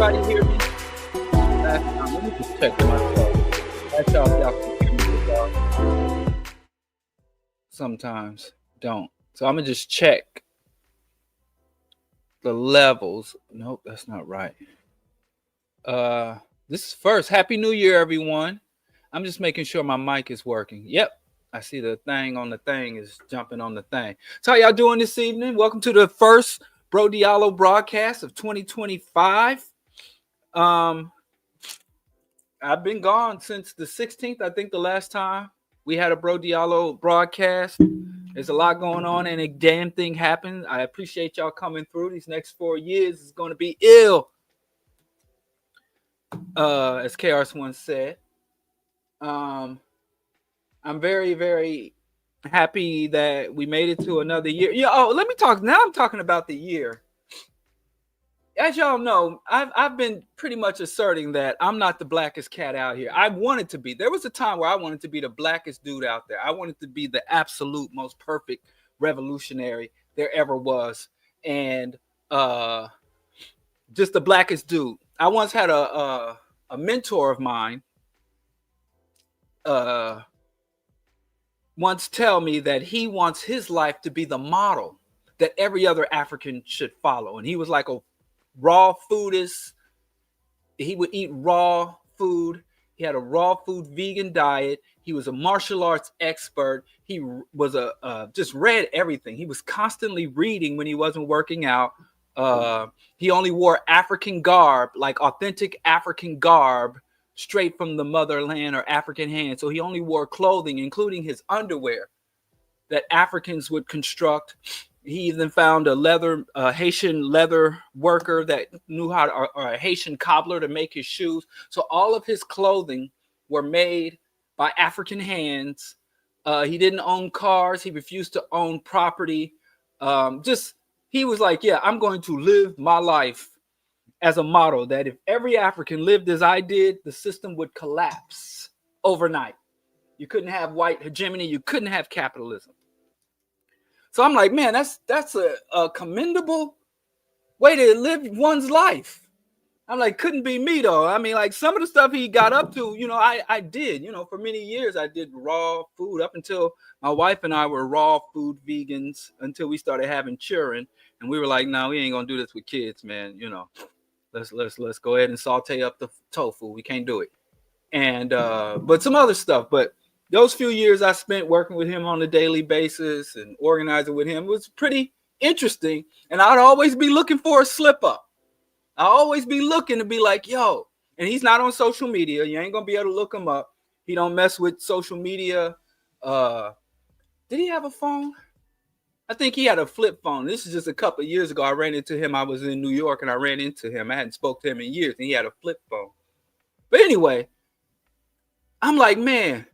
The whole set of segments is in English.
everybody hear me? Last time, let me just check myself. That's y'all can hear me, but y'all sometimes don't. So I'm gonna just check the levels. Nope, that's not right. This is first. Happy New Year, everyone. I'm just making sure my mic is working. Yep. I see the thing on the thing is jumping on the thing. So how y'all doing this evening? Welcome to the first BroDiallo broadcast of 2025. I've been gone since the 16th. I think the last time we had a BroDiallo broadcast. There's a lot going on and a damn thing happened. I appreciate y'all coming through. These next 4 years is going to be ill. As KRS once said. I'm very, very happy that we made it to another year. Yeah. Oh, let me talk. Now I'm talking about the year. As y'all know, I've been pretty much asserting that I'm not the blackest cat out here. I wanted to be. There was a time where I wanted to be the blackest dude out there. I wanted to be the absolute most perfect revolutionary there ever was, and just the blackest dude. I once had a mentor of mine once tell me that he wants his life to be the model that every other African should follow. And he was like a raw foodist. He would eat raw food. He had a raw food vegan diet. He was a martial arts expert. He was just read everything. He was constantly reading when he wasn't working out. He only wore African garb, like authentic African garb, straight from the motherland or African hand. So he only wore clothing, including his underwear, that Africans would construct. He even found a Haitian leather worker that knew how to, or a Haitian cobbler to make his shoes. So all of his clothing were made by African hands. He didn't own cars. He refused to own property. He was like, yeah, I'm going to live my life as a model that if every African lived as I did, the system would collapse overnight. You couldn't have white hegemony. You couldn't have capitalism. So I'm like, man, that's a commendable way to live one's life. I'm like, couldn't be me though. I mean, like some of the stuff he got up to, I did, for many years I did raw food up until my wife and I were raw food vegans until we started having children. And we were like, no, we ain't gonna do this with kids, man. Let's go ahead and saute up the tofu. We can't do it. And but some other stuff. But those few years I spent working with him on a daily basis and organizing with him was pretty interesting. And I'd always be looking for a slip up. I always be looking to be like, yo, and he's not on social media. You ain't gonna be able to look him up. He don't mess with social media. Did he have a phone? I think he had a flip phone. This is just a couple of years ago. I ran into him. I was in New York and I ran into him. I hadn't spoke to him in years and he had a flip phone. But anyway, I'm like, man,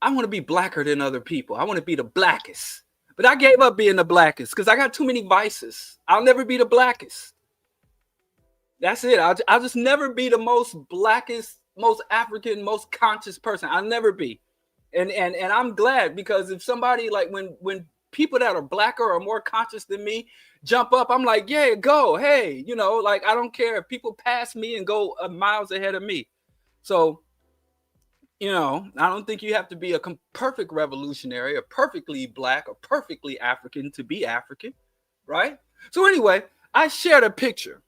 I want to be blacker than other people. I want to be the blackest. But I gave up being the blackest because I got too many vices. I'll never be the blackest. That's it. I'll just never be the most blackest, most African, most conscious person. I'll never be. And I'm glad because if somebody like when people that are blacker or more conscious than me jump up, I'm like, yeah, go. Hey, like, I don't care if people pass me and go miles ahead of me. So, I don't think you have to be a perfect revolutionary or perfectly black or perfectly African to be African, right? So anyway, I shared a picture.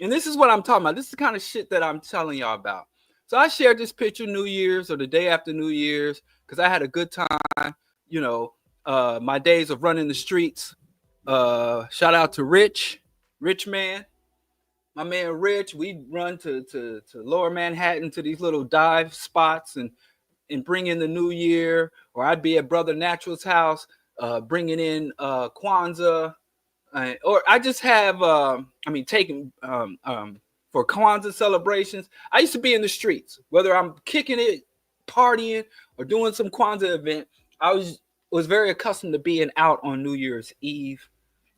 And this is what I'm talking about. This is the kind of shit that I'm telling y'all about. So I shared this picture New Year's or the day after New Year's because I had a good time, my days of running the streets. Shout out to Rich man, my man Rich. We run to Lower Manhattan to these little dive spots and bring in the new year. Or I'd be at Brother Natural's house, bringing in Kwanzaa, or I just have taking for Kwanzaa celebrations. I used to be in the streets, whether I'm kicking it, partying, or doing some Kwanzaa event. I was very accustomed to being out on New Year's Eve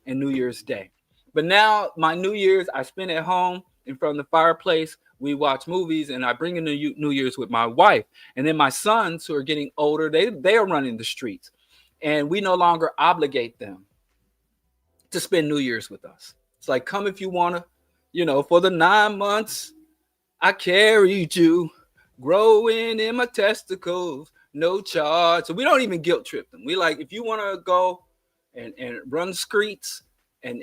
and New Year's Day. But now my New Year's, I spend at home in front of the fireplace. We watch movies and I bring in the New Year's with my wife. And then my sons who are getting older, they are running the streets. And we no longer obligate them to spend New Year's with us. It's like, come if you want to, For the 9 months I carried you, growing in my testicles, no charge. So we don't even guilt trip them. We like, if you want to go and run the streets and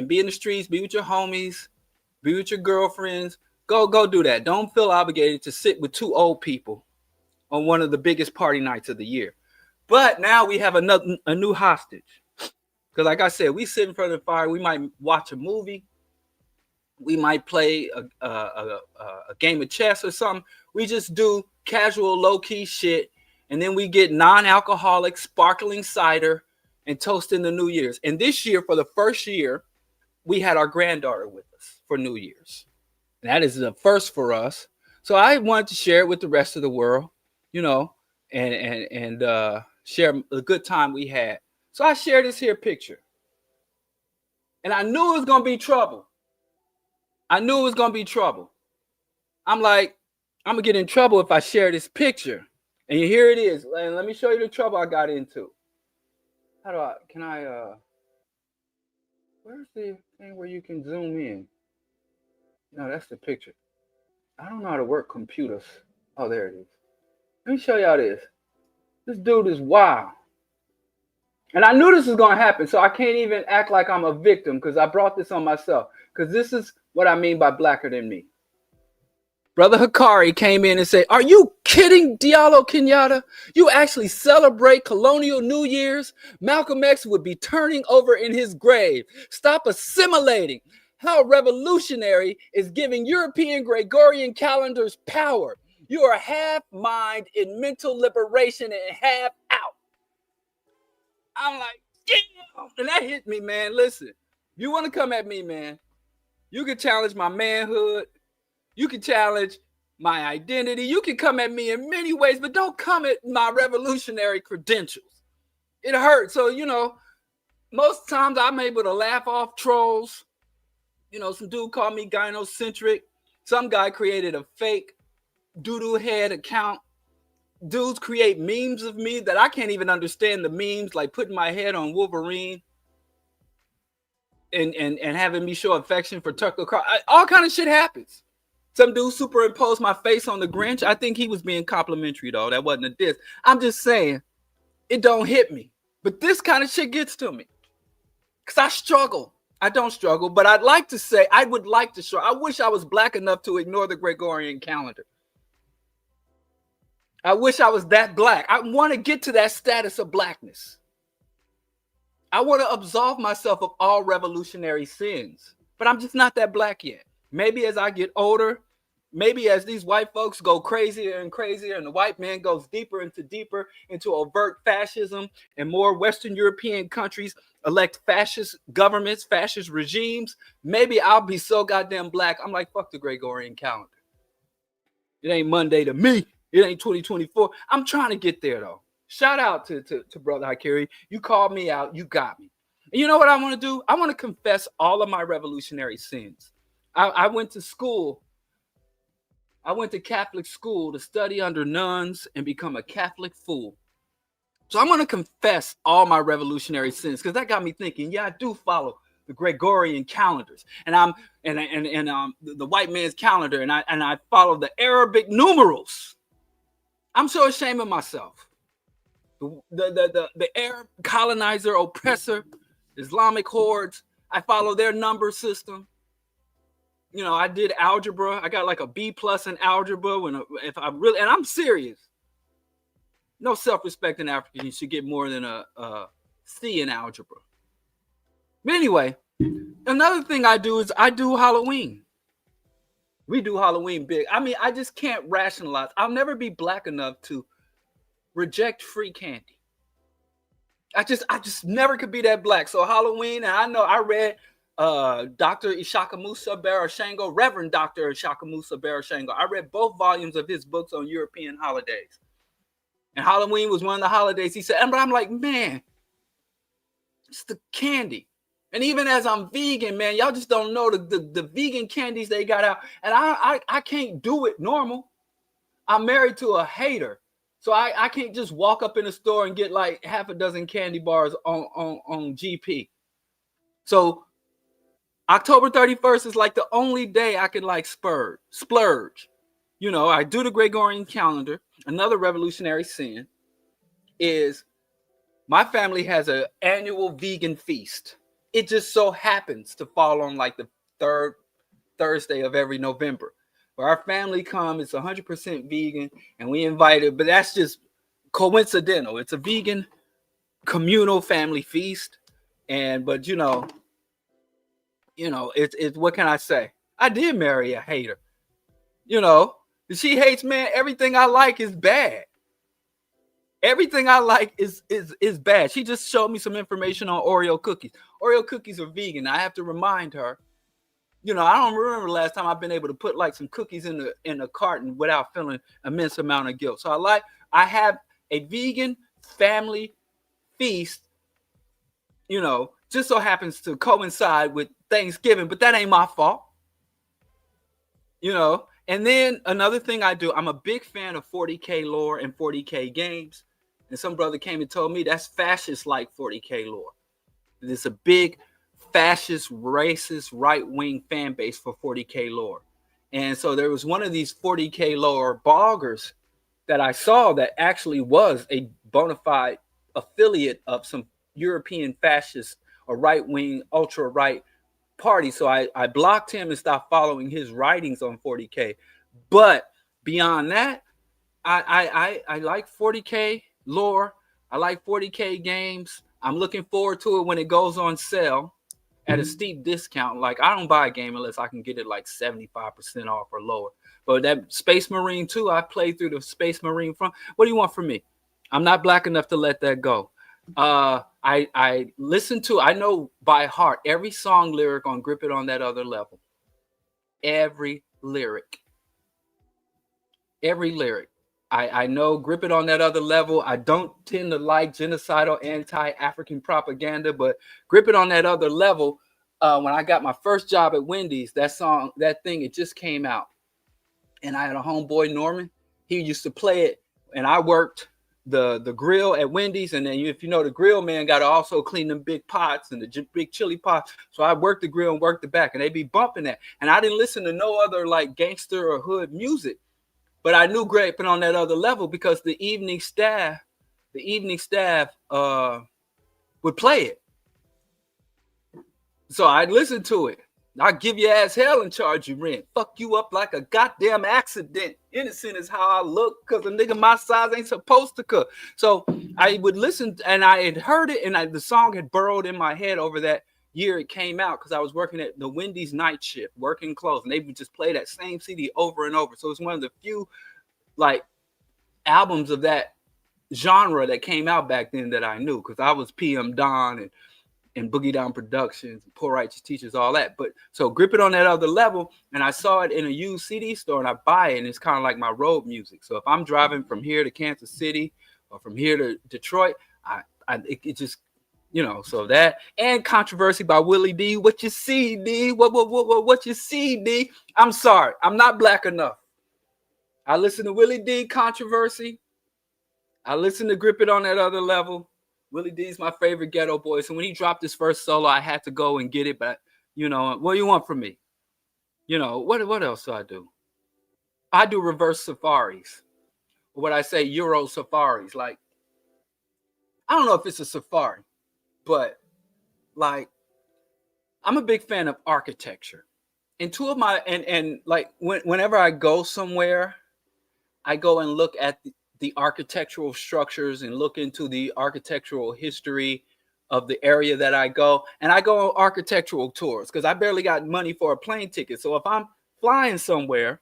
be in the streets, be with your homies, be with your girlfriends, go do that. Don't feel obligated to sit with two old people on one of the biggest party nights of the year. But now we have a new hostage. Because like I said, we sit in front of the fire. We might watch a movie. We might play a game of chess or something. We just do casual, low-key shit. And then we get non-alcoholic sparkling cider and toast in the New Year's. And this year, for the first year, we had our granddaughter with us for New Year's. And that is the first for us. So I wanted to share it with the rest of the world, and share the good time we had. So I shared this here picture. And I knew it was going to be trouble. I'm like, I'm going to get in trouble if I share this picture. And here it is. And let me show you the trouble I got into. Where's the thing where you can zoom in? No, that's the picture. I don't know how to work computers. Oh, there it is. Let me show y'all this. This dude is wild. And I knew this was going to happen, so I can't even act like I'm a victim because I brought this on myself. Because this is what I mean by blacker than me. Brother Hikari came in and said, "Are you kidding, Diallo Kenyatta? You actually celebrate colonial New Year's? Malcolm X would be turning over in his grave. Stop assimilating. How revolutionary is giving European Gregorian calendars power. You are half mind in mental liberation and half out." I'm like, damn. And that hit me, man. Listen, you want to come at me, man. You can challenge my manhood. You can challenge my identity. You can come at me in many ways, but don't come at my revolutionary credentials. It hurts. So, most times I'm able to laugh off trolls. Some dude called me gynocentric. Some guy created a fake doodoo head account. Dudes create memes of me that I can't even understand the memes, like putting my head on Wolverine and having me show affection for Tucker Carlson. All kind of shit happens. Some dude superimposed my face on the Grinch. I think he was being complimentary, though. That wasn't a diss. I'm just saying, it don't hit me. But this kind of shit gets to me. Because I struggle. I don't struggle, but I would like to show. I wish I was black enough to ignore the Gregorian calendar. I wish I was that black. I want to get to that status of blackness. I want to absolve myself of all revolutionary sins, but I'm just not that black yet. Maybe as I get older, maybe as these white folks go crazier and crazier and the white man goes deeper into overt fascism, and more Western European countries elect fascist governments, fascist regimes, maybe I'll be so goddamn black, I'm like, fuck the Gregorian calendar. It ain't Monday to me. It ain't 2024. I'm trying to get there, though. Shout out to Brother Hikari. You called me out. You got me. And you know what I want to do? I want to confess all of my revolutionary sins. I went to school. I went to Catholic school to study under nuns and become a Catholic fool. So I'm going to confess all my revolutionary sins because that got me thinking, yeah, I do follow the Gregorian calendars, and I'm the white man's calendar, and I follow the Arabic numerals. I'm so ashamed of myself. The Arab colonizer, oppressor, Islamic hordes. I follow their number system. I did algebra. I got like a B+ in algebra and I'm serious. No self-respecting African should get more than a C in algebra. But anyway, another thing I do is I do Halloween. We do Halloween big. I mean, I just can't rationalize. I'll never be black enough to reject free candy. I just never could be that black. So Halloween, and I know I read Dr. Ishakamusa Barashango, Reverend Dr. Ishakamusa Barashango. I read both volumes of his books on European holidays. And Halloween was one of the holidays he said, but I'm like, man, it's the candy. And even as I'm vegan, man, y'all just don't know the vegan candies they got out. And I can't do it normal. I'm married to a hater. So I can't just walk up in a store and get like half a dozen candy bars on GP. So October 31st is like the only day I could like splurge. You know, I do the Gregorian calendar. Another revolutionary sin is my family has an annual vegan feast. It just so happens to fall on like the third Thursday of every November. Where our family come, it's 100% vegan, and we invited, but that's just coincidental. It's a vegan communal family feast, and but it's what can I say? I did marry a hater. You know, she hates, man. Everything I like is bad. Everything I like is bad. She just showed me some information on Oreo cookies. Oreo cookies are vegan. I have to remind her. I don't remember the last time I've been able to put like some cookies in a carton without feeling immense amount of guilt. So I have a vegan family feast, just so happens to coincide with Thanksgiving, but that ain't my fault. And then another thing I do, I'm a big fan of 40K lore and 40K games. And some brother came and told me that's fascist like 40K lore. It's a big fascist, racist, right-wing fan base for 40K lore. And so there was one of these 40K lore bloggers that I saw that actually was a bona fide affiliate of some European fascist or right-wing, ultra-right party. So I blocked him and stopped following his writings on 40K. But beyond that, I like 40K lore. I like 40K games. I'm looking forward to it when it goes on sale at a steep discount. Like, I don't buy a game unless I can get it like 75% off or lower. But that Space Marine 2, I played through the Space Marine front. What do you want from me? I'm not black enough to let that go. I listen to, I know by heart every song lyric on Grip It on That Other Level. Every lyric. I know Grip It on That Other Level. I don't tend to like genocidal anti-African propaganda, but Grip It on That Other Level, when I got my first job at Wendy's, it just came out. And I had a homeboy, Norman. He used to play it, and I worked the grill at Wendy's. And then if you know, the grill man got to also clean them big pots and the big chili pots. So I worked the grill and worked the back, and they be bumping that. And I didn't listen to no other like gangster or hood music. But I knew Grip It on That Other Level because the evening staff would play it. So I'd listen to it. I'll give your ass hell and charge you rent. Fuck you up like a goddamn accident. Innocent is how I look because a nigga my size ain't supposed to cook. So I would listen, and I had heard it, and the song had burrowed in my head over that year it came out because I was working at the Wendy's night shift, working close, and they would just play that same CD over and over. So it's one of the few like albums of that genre that came out back then that I knew, because I was PM Don and Boogie Down Productions, Poor Righteous Teachers, all that. But so Grip It on That Other Level, and I saw it in a used CD store, and I buy it, and it's kind of like my road music. So if I'm driving from here to Kansas City or from here to Detroit, it just, so that, and Controversy by Willie D. What you see, D? What you see, D? I'm sorry, I'm not black enough. I listen to Willie D. Controversy. I listen to Grip It on That Other Level. Willie D's my favorite ghetto boy. So when he dropped his first solo, I had to go and get it. But, what do you want from me? What else do I do? I do reverse safaris. Or what I say, Euro safaris. Like, I don't know if it's a safari, but like, I'm a big fan of architecture. And two of my, and like, whenever I go somewhere, I go and look at the architectural structures and look into the architectural history of the area that I go. And I go on architectural tours because I barely got money for a plane ticket. So if I'm flying somewhere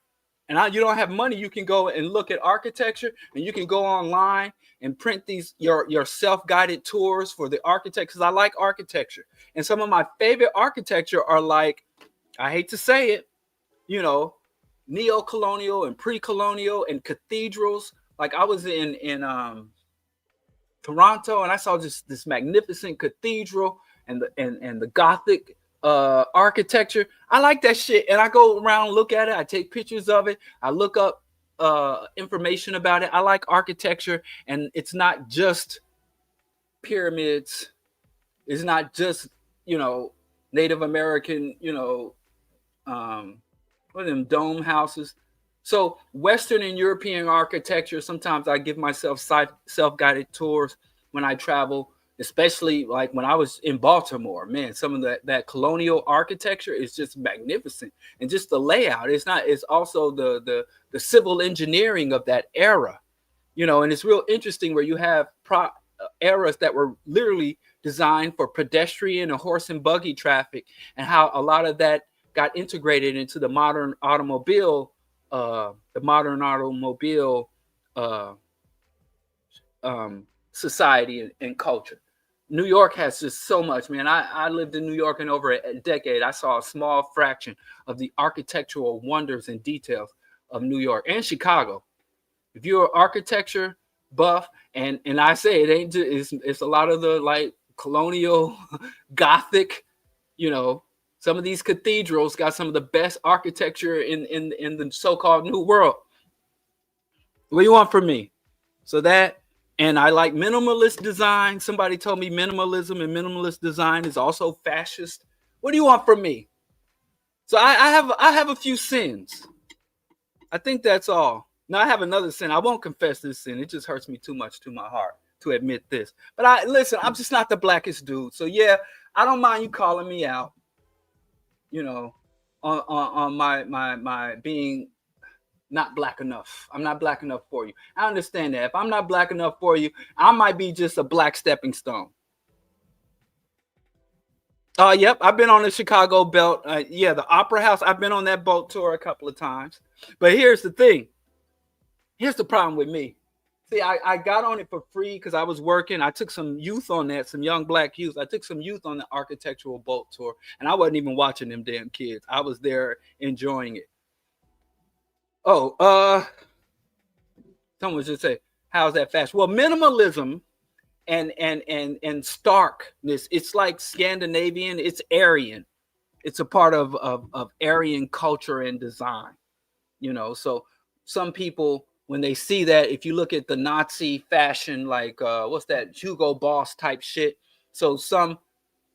and you don't have money, you can go and look at architecture, and you can go online and print your self-guided tours for the architect, because I like architecture. And some of my favorite architecture are like, I hate to say it, neo-colonial and pre-colonial and cathedrals. Like, I was in Toronto, and I saw this magnificent cathedral and the Gothic architecture. I like that shit, and I go around and look at it. I take pictures of it. I look up information about it. I like architecture, and it's not just pyramids. It's not just Native American, what are them dome houses. So Western and European architecture, sometimes I give myself self-guided tours when I travel, especially like when I was in Baltimore. Man, some of that colonial architecture is just magnificent. And just the layout. It's also the civil engineering of that era. And it's real interesting where you have eras that were literally designed for pedestrian and horse and buggy traffic, and how a lot of that got integrated into the modern automobile, uh, uh, society and culture. New York has just so much, man. I lived in New York in over a decade. I saw a small fraction of the architectural wonders and details of New York and Chicago. If you're an architecture buff, and I say it ain't just, it's a lot of the like colonial Gothic, some of these cathedrals got some of the best architecture in the so-called New World. What do you want from me? So that, and I like minimalist design. Somebody told me minimalism and minimalist design is also fascist. What do you want from me? So I have a few sins. I think that's all. Now I have another sin. I won't confess this sin. It just hurts me too much to my heart to admit this. But I'm just not the blackest dude. So yeah, I don't mind you calling me out, on my being not black enough. I'm not black enough for you. I understand that. If I'm not black enough for you, I might be just a black stepping stone. Yep, I've been on the Chicago belt. The Opera House. I've been on that boat tour a couple of times. But here's the thing. Here's the problem with me. See, I got on it for free because I was working. I took some youth on that, some young black youth. I took some youth on the architectural boat tour, and I wasn't even watching them damn kids. I was there enjoying it. Oh, someone should say, how's that fashion? Well, minimalism and starkness, it's like Scandinavian, it's Aryan. It's a part of Aryan culture and design, so some people, when they see that, if you look at the Nazi fashion, like what's that, Hugo Boss type shit. So some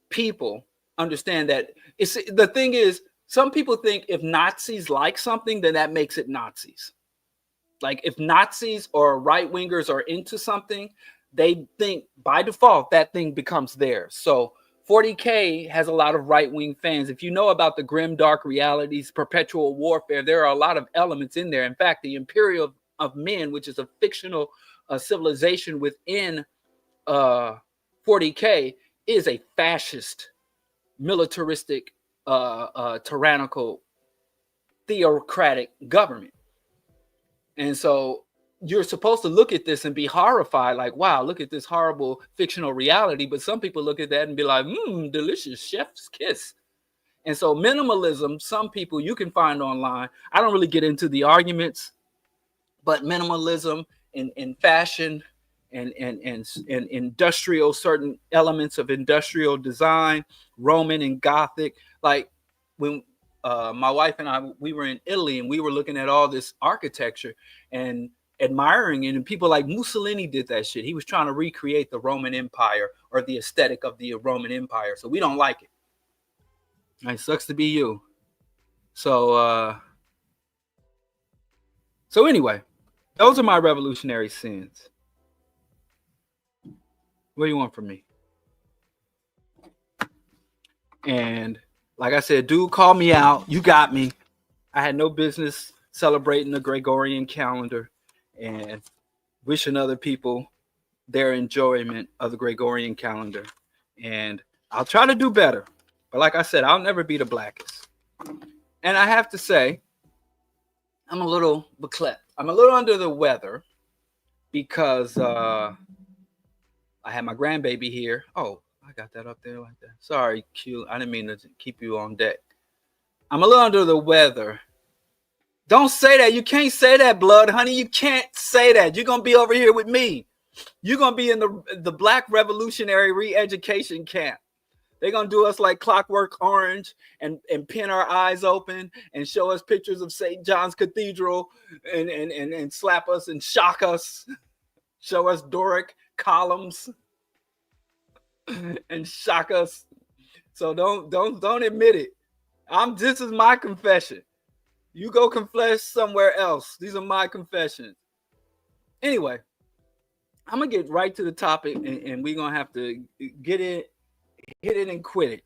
people understand that the thing is, some people think if Nazis like something, then that makes it Nazis. Like if Nazis or right wingers are into something, they think by default that thing becomes theirs. So 40K has a lot of right-wing fans. If you know about the grim dark realities, perpetual warfare, there are a lot of elements in there. In fact, the Imperial of Men, which is a fictional civilization within 40K, is a fascist, militaristic, tyrannical, theocratic government. And so you're supposed to look at this and be horrified, like, wow, look at this horrible fictional reality. But some people look at that and be like, delicious chef's kiss. And so minimalism, some people you can find online. I don't really get into the arguments, but minimalism in fashion and industrial, certain elements of industrial design, Roman and Gothic. Like when my wife and I, we were in Italy and we were looking at all this architecture and admiring it, and people like Mussolini did that shit. He was trying to recreate the Roman Empire or the aesthetic of the Roman Empire. So we don't like it. It sucks to be you. So anyway, those are my revolutionary sins. What do you want from me? And like I said, dude, call me out. You got me. I had no business celebrating the Gregorian calendar and wishing other people their enjoyment of the Gregorian calendar. And I'll try to do better. But like I said, I'll never be the blackest. And I have to say, I'm a little beclept. I'm a little under the weather because I had my grandbaby here. Oh, I got that up there like that. Sorry, Q. I didn't mean to keep you on deck. I'm a little under the weather. Don't say that. You can't say that, blood, honey. You can't say that. You're going to be over here with me. You're going to be in the Black Revolutionary Re-Education Camp. They're going to do us like Clockwork Orange and pin our eyes open and show us pictures of St. John's Cathedral and slap us and shock us. Show us Doric columns and shock us. So don't admit it. This is my confession. You go confess somewhere else. These are my confessions. Anyway, I'm gonna get right to the topic, and we're gonna have to get it, hit it, and quit it,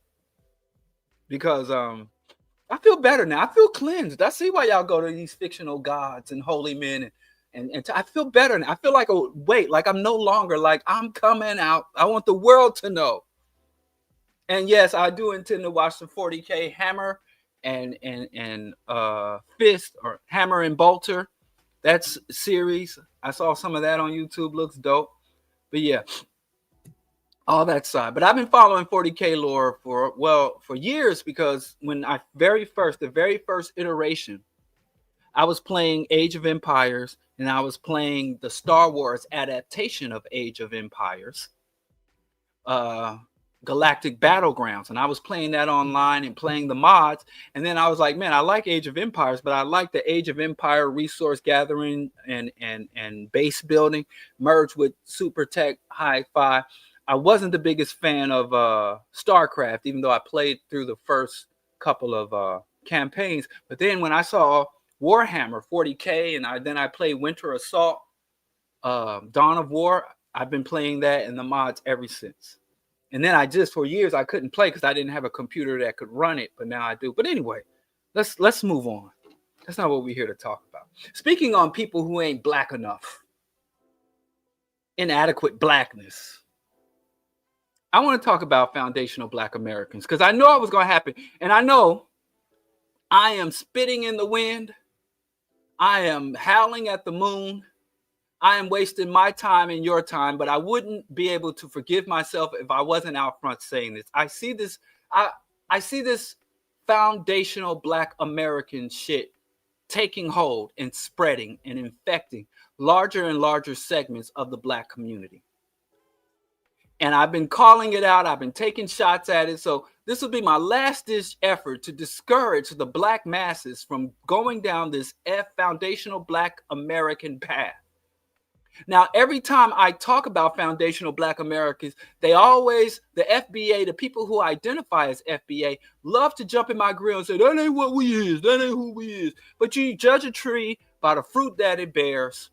because I feel better now. I feel cleansed. I see why y'all go to these fictional gods and holy men, and I feel better now. I feel like like I'm no longer like I'm coming out. I want the world to know. And yes, I do intend to watch the 40K Hammer and Fist, or Hammer and Bolter. That's series. I saw some of that on YouTube. Looks dope. But yeah, all that side. But I've been following 40K lore for years, because when the very first iteration, I was playing Age of Empires, and I was playing the Star Wars adaptation of Age of Empires, Galactic Battlegrounds, and I was playing that online and playing the mods. And then I was like, man, I like Age of Empires, but I like the Age of Empire resource gathering and base building merged with super tech hi-fi. I wasn't the biggest fan of StarCraft, even though I played through the first couple of campaigns. But then when I saw Warhammer 40K, and then I played Winter Assault, Dawn of War, I've been playing that and the mods ever since. And then for years, I couldn't play because I didn't have a computer that could run it, but now I do. But anyway, let's move on. That's not what we're here to talk about. Speaking on people who ain't black enough, inadequate blackness, I want to talk about foundational Black Americans, because I know it was going to happen. And I know I am spitting in the wind. I am howling at the moon. I am wasting my time and your time, but I wouldn't be able to forgive myself if I wasn't out front saying this. I see this. I see this foundational Black American shit taking hold and spreading and infecting larger and larger segments of the Black community. And I've been calling it out. I've been taking shots at it. So this will be my last ditch effort to discourage the Black masses from going down this foundational Black American path. Now, every time I talk about foundational Black Americans, the FBA, the people who identify as FBA, love to jump in my grill and say, that ain't what we is, that ain't who we is. But you judge a tree by the fruit that it bears,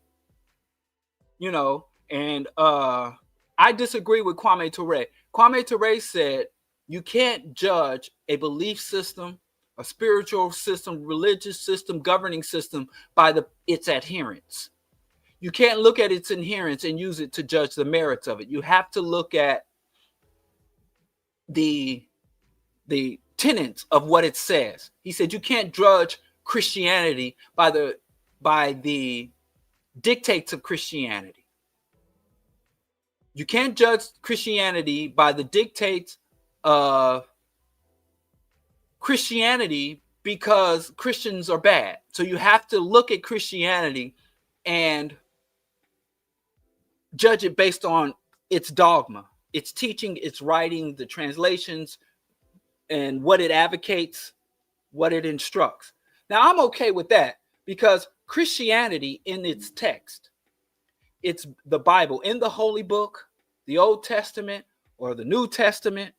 and I disagree with Kwame Ture. Kwame Ture said, you can't judge a belief system, a spiritual system, religious system, governing system by its adherents. You can't look at its adherents and use it to judge the merits of it. You have to look at the tenets of what it says. He said you can't judge Christianity by the dictates of Christianity. You can't judge Christianity by the dictates of Christianity because Christians are bad. So you have to look at Christianity and judge it based on its dogma, its teaching, its writing, the translations, and what it advocates, what it instructs. Now, I'm okay with that, because Christianity in its text, it's the Bible, in the Holy Book, the Old Testament or the New Testament,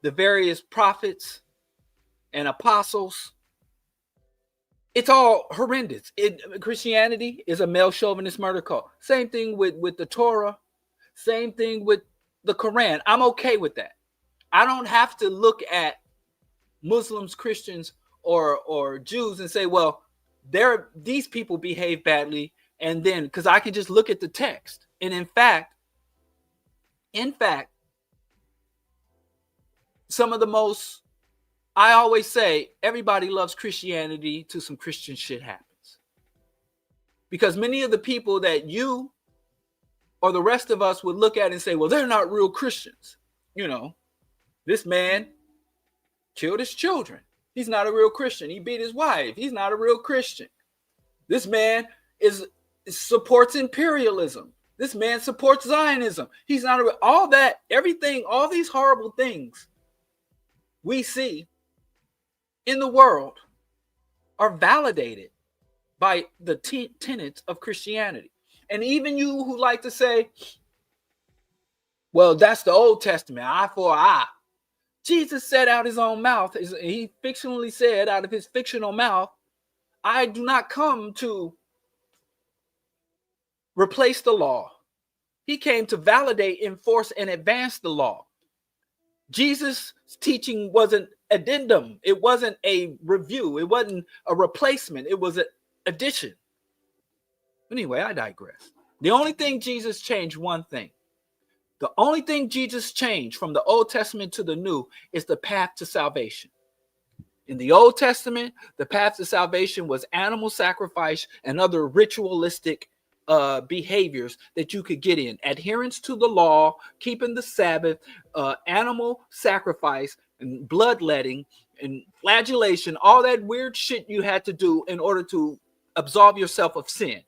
the various prophets and apostles, it's all horrendous. Christianity is a male chauvinist murder cult. Same thing with the Torah. Same thing with the Quran. I'm okay with that. I don't have to look at Muslims, Christians, or Jews and say, well, these people behave badly, and then because I can just look at the text. And in fact, some of the most, I always say, everybody loves Christianity till some Christian shit happens. Because many of the people that you or the rest of us would look at and say, well, they're not real Christians. This man killed his children. He's not a real Christian. He beat his wife. He's not a real Christian. This man supports imperialism. This man supports Zionism. He's not all that, everything, all these horrible things we see in the world are validated by the tenets of Christianity. And even you who like to say, well, that's the Old Testament, eye for eye. Jesus said out his own mouth, he fictionally said out of his fictional mouth, I do not come to replace the law. He came to validate, enforce, and advance the law. Jesus' teaching was an addendum. It wasn't a review. It wasn't a replacement. It was an addition. Anyway, I digress. The only thing Jesus changed, one thing. The only thing Jesus changed from the Old Testament to the New is the path to salvation. In the Old Testament, the path to salvation was animal sacrifice and other ritualistic behaviors that you could get in. Adherence to the law, keeping the Sabbath, animal sacrifice, and bloodletting, and flagellation, all that weird shit you had to do in order to absolve yourself of sin.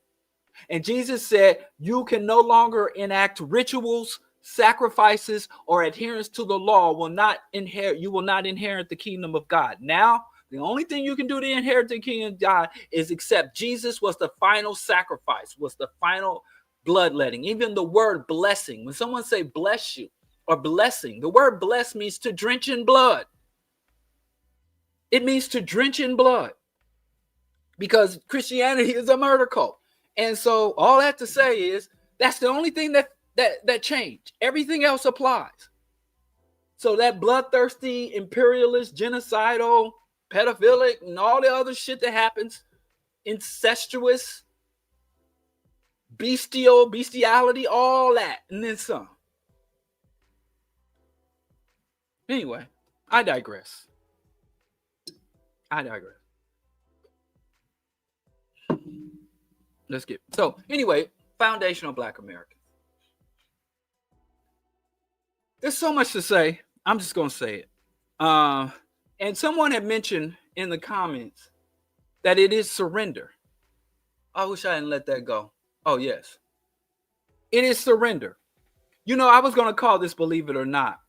And Jesus said, you can no longer enact rituals, sacrifices, or adherence to the law will not inherit. You will not inherit the kingdom of God. Now, the only thing you can do to inherit the kingdom of God is accept Jesus was the final sacrifice, was the final bloodletting. Even the word blessing, when someone say bless you or blessing, the word bless means to drench in blood. It means to drench in blood because Christianity is a murder cult. And so all that to say is that's the only thing that changed. Everything else applies. So that bloodthirsty, imperialist, genocidal, pedophilic, and all the other shit that happens, incestuous, bestiality, all that, and then some. Anyway, I digress. Let's get so anyway, foundational Black American. There's so much to say. I'm just gonna say it. And someone had mentioned in the comments that it is surrender. I wish I hadn't let that go. Oh, yes. It is surrender. You know, I was gonna call this Believe It or Not,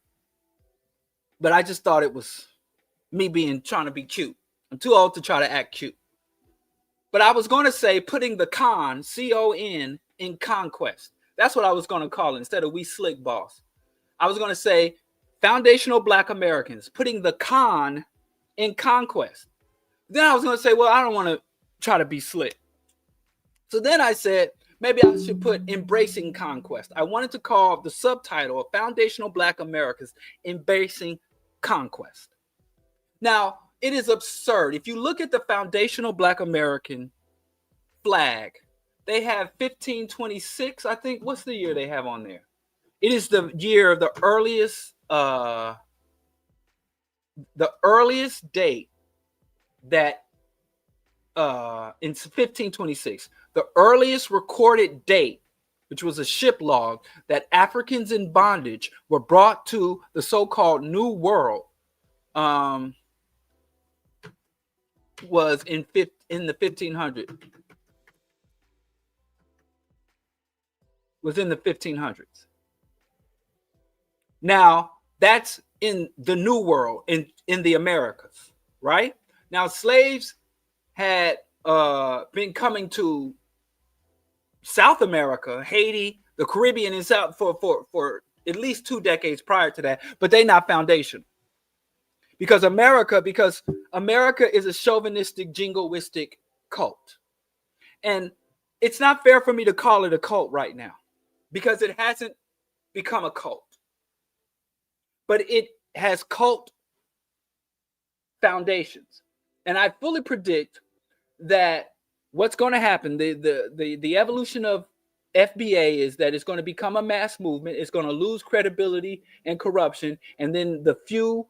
but I just thought it was me trying to be cute. I'm too old to try to act cute. But I was going to say putting the con, C-O-N, in conquest. That's what I was going to call it instead of we slick boss. I was going to say foundational Black Americans, putting the con in conquest. Then I was going to say, well, I don't want to try to be slick. So then I said, maybe I should put embracing conquest. I wanted to call the subtitle of Foundational Black Americans, Embracing Conquest. Now, it is absurd. If you look at the foundational Black American flag, they have 1526, I think. What's the year they have on there? It is the year of the earliest date that in 1526, the earliest recorded date, which was a ship log, that Africans in bondage were brought to the so-called New World, was in the 1500s. Was in the 1500s. Now, that's in the New World, in the Americas, right? Now, slaves had been coming to South America, Haiti, the Caribbean, and South for at least 2 decades prior to that, but they not foundational. Because America is a chauvinistic, jingoistic cult. And it's not fair for me to call it a cult right now because it hasn't become a cult. But it has cult foundations. And I fully predict that what's going to happen, the evolution of FBA is that it's going to become a mass movement. It's going to lose credibility and corruption. And then the few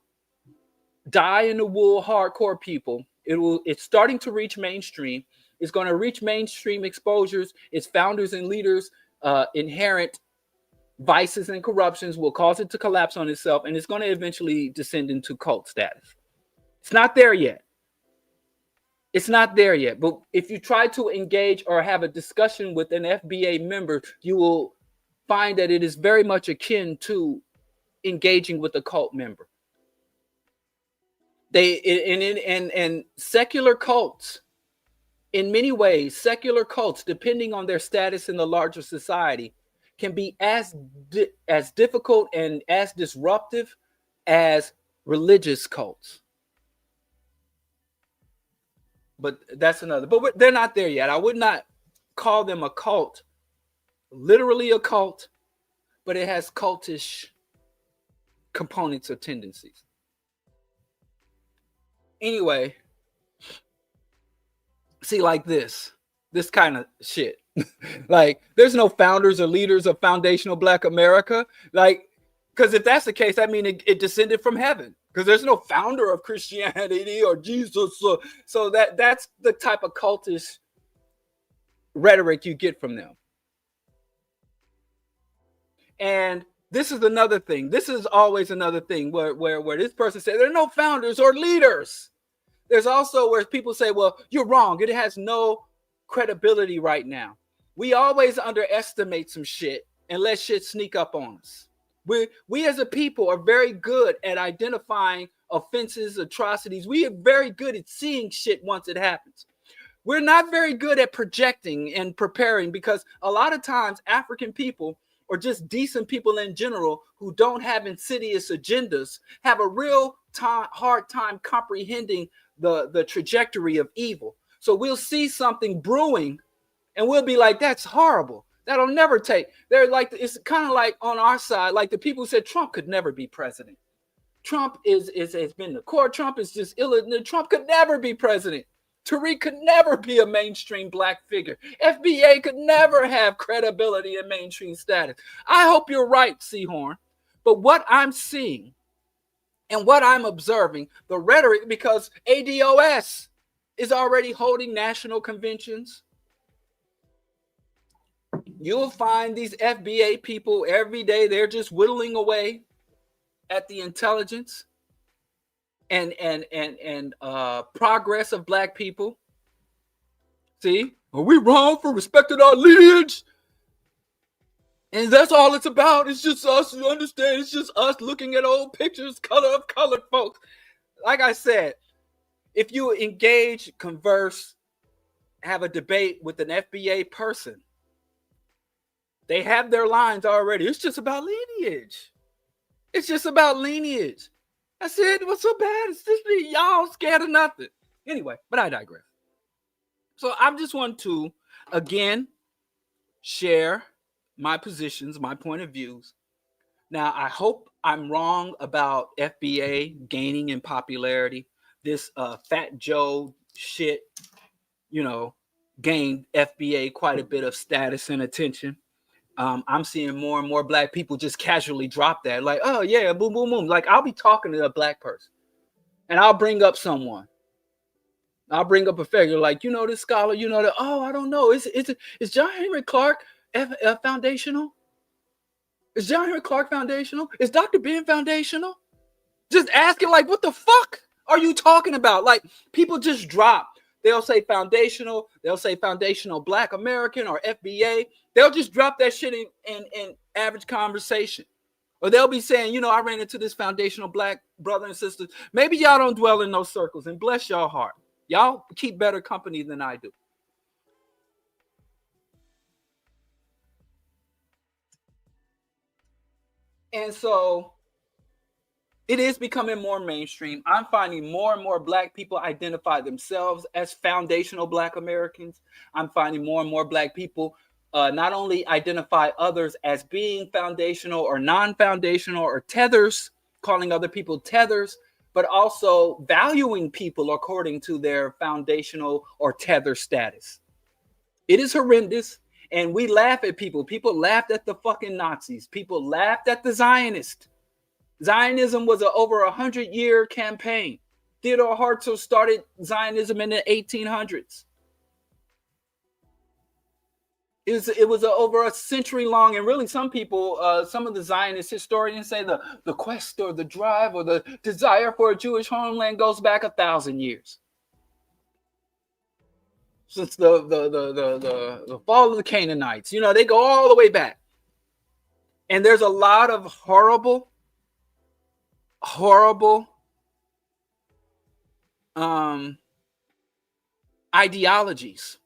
die in the wool hardcore people, it's starting to reach mainstream. It's going to reach mainstream exposures. Its founders and leaders inherent vices and corruptions will cause it to collapse on itself, and it's going to eventually descend into cult status. It's not there yet. But if you try to engage or have a discussion with an FBA member, you will find that it is very much akin to engaging with a cult member. And secular cults, in many ways, secular cults, depending on their status in the larger society, can be as difficult and as disruptive as religious cults. But that's another. But they're not there yet. I would not call them a cult, literally a cult, but it has cultish components or tendencies. Anyway, see, like this kind of shit. Like, there's no founders or leaders of foundational Black America. Like, because if that's the case, that means it descended from heaven. Because there's no founder of Christianity or Jesus. So that's the type of cultish rhetoric you get from them. And this is another thing. This is always another thing where this person said there are no founders or leaders. There's also where people say, well, you're wrong. It has no credibility right now. We always underestimate some shit and let shit sneak up on us. We as a people are very good at identifying offenses, atrocities. We are very good at seeing shit once it happens. We're not very good at projecting and preparing, because a lot of times African people, or just decent people in general who don't have insidious agendas, have a real hard time comprehending the trajectory of evil. So we'll see something brewing and we'll be like, that's horrible. That'll never take. They're like, it's kind of like on our side, like the people who said Trump could never be president. Trump has been the core. Trump is just ill. Trump could never be president. Tariq could never be a mainstream Black figure. FBA could never have credibility and mainstream status. I hope you're right, Seahorn. But what I'm seeing and what I'm observing, the rhetoric, because ADOS is already holding national conventions. You'll find these FBA people every day. They're just whittling away at the intelligence and progress of Black people. See, are we wrong for respecting our lineage? And that's all it's about. It's just us. You understand? It's just us looking at old pictures, colored folks. Like I said, if you engage, converse, have a debate with an FBA person, they have their lines already. It's just about lineage. It's just about lineage. That's it. What's so bad? It's just y'all scared of nothing. Anyway, but I digress. So I just want to, again, share my positions, my point of views. Now, I hope I'm wrong about FBA gaining in popularity. This Fat Joe shit, gained FBA quite a bit of status and attention. I'm seeing more and more Black people just casually drop that. Like, oh, yeah, boom, boom, boom. Like, I'll be talking to a Black person, and I'll bring up someone. I'll bring up a figure like, this scholar, that. Oh, I don't know. Is John Henry Clark foundational? Is John Henry Clark foundational? Is Dr. Ben foundational? Just asking, like, what the fuck are you talking about? Like, people just drop. They'll say foundational. They'll say foundational Black American or FBA. They'll just drop that shit in average conversation. Or they'll be saying, I ran into this foundational Black brother and sister. Maybe y'all don't dwell in those circles, and bless your heart. Y'all keep better company than I do. And so it is becoming more mainstream. I'm finding more and more Black people identify themselves as foundational Black Americans. I'm finding more and more Black people not only identify others as being foundational or non-foundational or tethers, calling other people tethers, but also valuing people according to their foundational or tether status. It is horrendous. And we laugh at people. People laughed at the fucking Nazis. People laughed at the Zionists. Zionism was an over 100-year campaign. Theodore Herzl started Zionism in the 1800s. It was over a century long, and really some people, some of the Zionist historians say the quest or the drive or the desire for a Jewish homeland goes back 1,000 years. Since the fall of the Canaanites, they go all the way back. And there's a lot of horrible ideologies,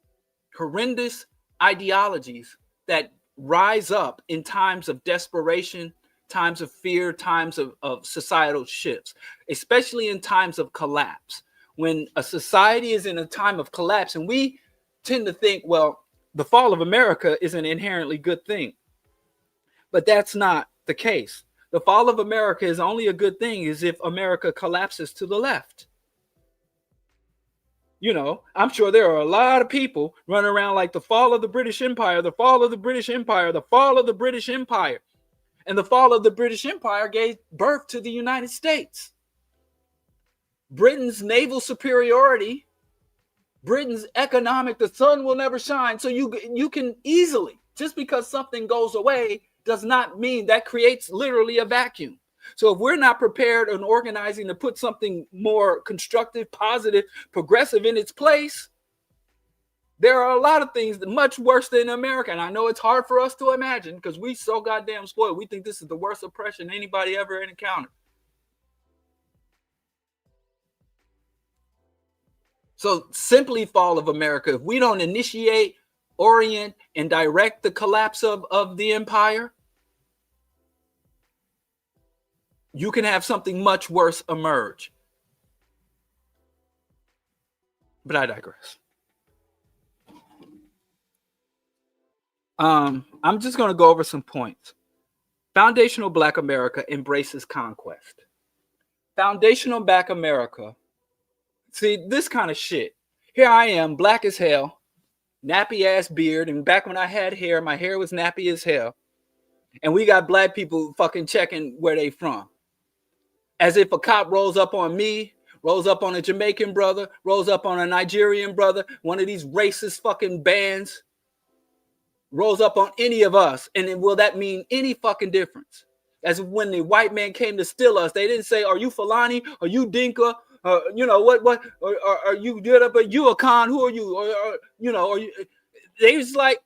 horrendous ideologies that rise up in times of desperation, times of fear, times of societal shifts, especially in times of collapse. When a society is in a time of collapse, and we tend to think, well, the fall of America is an inherently good thing. But that's not the case. The fall of America is only a good thing is if America collapses to the left. You know, I'm sure there are a lot of people running around like the fall of the British Empire, the fall of the British Empire, the fall of the British Empire. And the fall of the British Empire gave birth to the United States. Britain's naval superiority, Britain's economic, the sun will never shine. So you can easily, just because something goes away, does not mean that creates literally a vacuum. So if we're not prepared and organizing to put something more constructive, positive, progressive in its place, there are a lot of things that much worse than America. And I know it's hard for us to imagine because we so goddamn spoiled. We think this is the worst oppression anybody ever encountered. So simply fall of America, if we don't initiate, orient, and direct the collapse of the empire, you can have something much worse emerge. But I digress. I'm just going to go over some points. Foundational Black America embraces conquest. Foundational Black America. See, this kind of shit. Here I am, black as hell, nappy ass beard. And back when I had hair, my hair was nappy as hell. And we got black people fucking checking where they from. As if a cop rolls up on me, rolls up on a Jamaican brother, rolls up on a Nigerian brother, one of these racist fucking bands, rolls up on any of us. And then will that mean any fucking difference? As when the white man came to steal us, they didn't say, are you Fulani? Are you Dinka? You know, what, are you good up? Are you a Khan? Who are you? Or you know, they was like,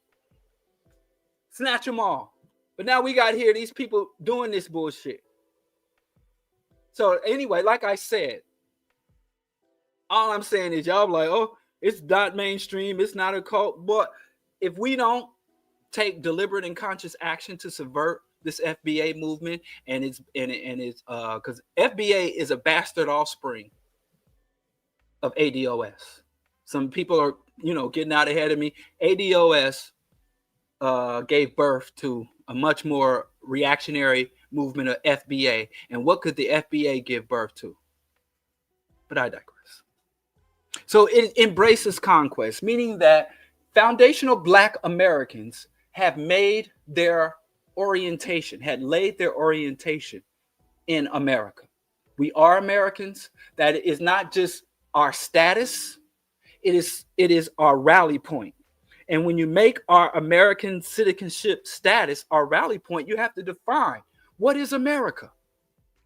snatch them all. But now we got here, these people doing this bullshit. So anyway, like I said, all I'm saying is y'all like, oh, it's not mainstream. It's not a cult. But if we don't take deliberate and conscious action to subvert this FBA movement, and it's because FBA is a bastard offspring of ADOS. Some people are, getting out ahead of me. ADOS gave birth to a much more reactionary movement of FBA. And what could the FBA give birth to? But I digress. So it embraces conquest, meaning that foundational Black Americans have made their orientation, had laid their orientation in America. We are Americans. That is not just our status, it is our rally point. And when you make our American citizenship status our rally point, you have to define what is America.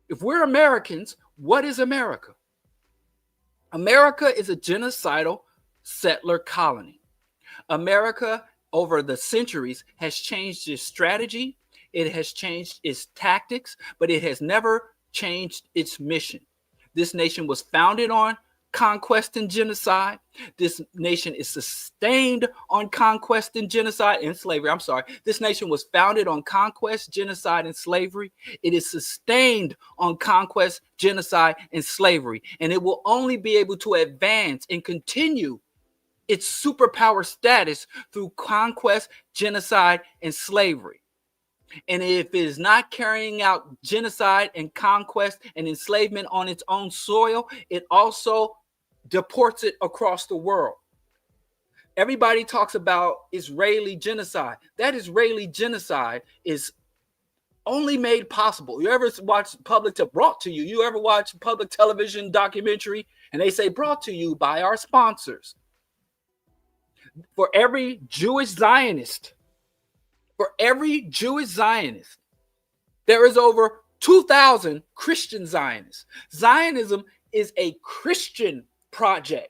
If we're Americans, what is America? America is a genocidal settler colony. America, over the centuries, has changed its strategy, it has changed its tactics, but it has never changed its mission. This nation was founded on conquest and genocide. This nation is sustained on conquest and genocide and slavery. I'm sorry. This nation was founded on conquest, genocide, and slavery. It is sustained on conquest, genocide, and slavery. And it will only be able to advance and continue its superpower status through conquest, genocide, and slavery. And if it is not carrying out genocide and conquest and enslavement on its own soil, it also deports it across the world. Everybody talks about Israeli genocide. That Israeli genocide is only made possible. You ever watch brought to you? You ever watch public television documentary and they say brought to you by our sponsors? For every Jewish Zionist, there is over 2,000 Christian Zionists. Zionism is a Christian project.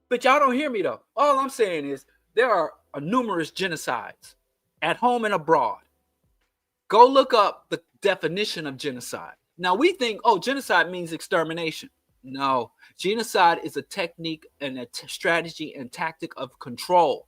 But y'all don't hear me though. All I'm saying is there are numerous genocides at home and abroad. Go look up the definition of genocide. Now we think, genocide means extermination. No, genocide is a technique and a strategy and tactic of control.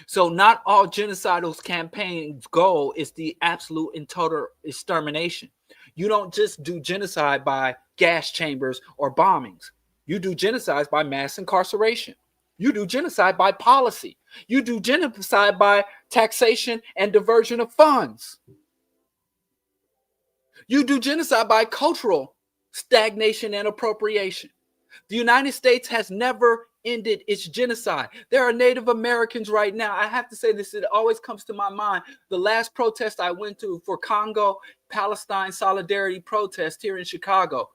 So not all genocidal campaigns' goal is the absolute and total extermination. You don't just do genocide by gas chambers or bombings. You do genocide by mass incarceration. You do genocide by policy. You do genocide by taxation and diversion of funds. You do genocide by cultural stagnation and appropriation. The United States has never ended its genocide. There are Native Americans right now. I have to say this, it always comes to my mind. The last protest I went to for Congo, Palestine solidarity protest here in Chicago.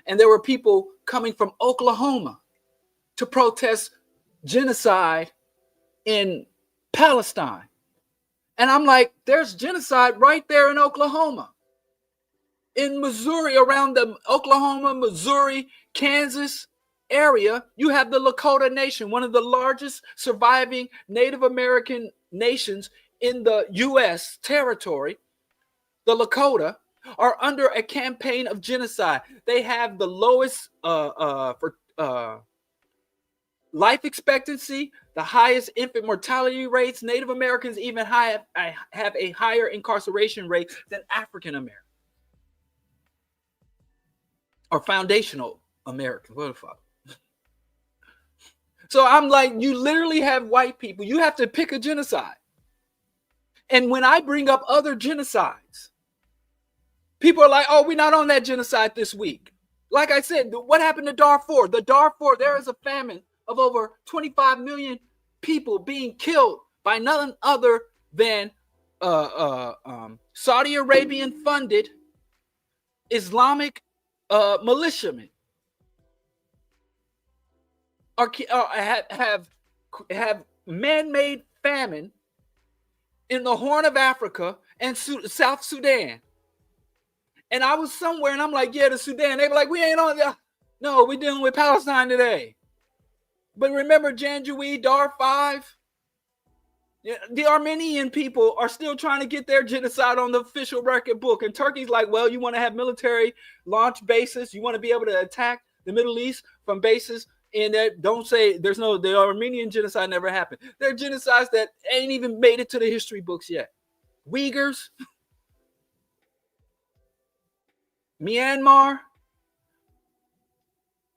And there were people coming from Oklahoma to protest genocide in Palestine. And I'm like, there's genocide right there in Oklahoma. In Missouri, around the Oklahoma, Missouri, Kansas area, you have the Lakota Nation, one of the largest surviving Native American nations in the U.S. territory. The Lakota are under a campaign of genocide. They have the lowest life expectancy, the highest infant mortality rates. Native Americans even have a higher incarceration rate than African Americans. Or foundational Americans. What the fuck? So I'm like, you literally have white people. You have to pick a genocide. And when I bring up other genocides, people are like, oh, we're not on that genocide this week. Like I said, what happened to Darfur? The Darfur, there is a famine of over 25 million people being killed by none other than Saudi Arabian funded Islamic militiamen have man-made famine in the Horn of Africa and South Sudan. And I was somewhere and I'm like, yeah, the Sudan. They were like, we ain't on that. No, we're dealing with Palestine today. But remember Janjaweed, Dar 5? The Armenian people are still trying to get their genocide on the official record book. And Turkey's like, well, you want to have military launch bases. You want to be able to attack the Middle East from bases. And don't say the Armenian genocide never happened. There are genocides that ain't even made it to the history books yet. Uyghurs, Myanmar,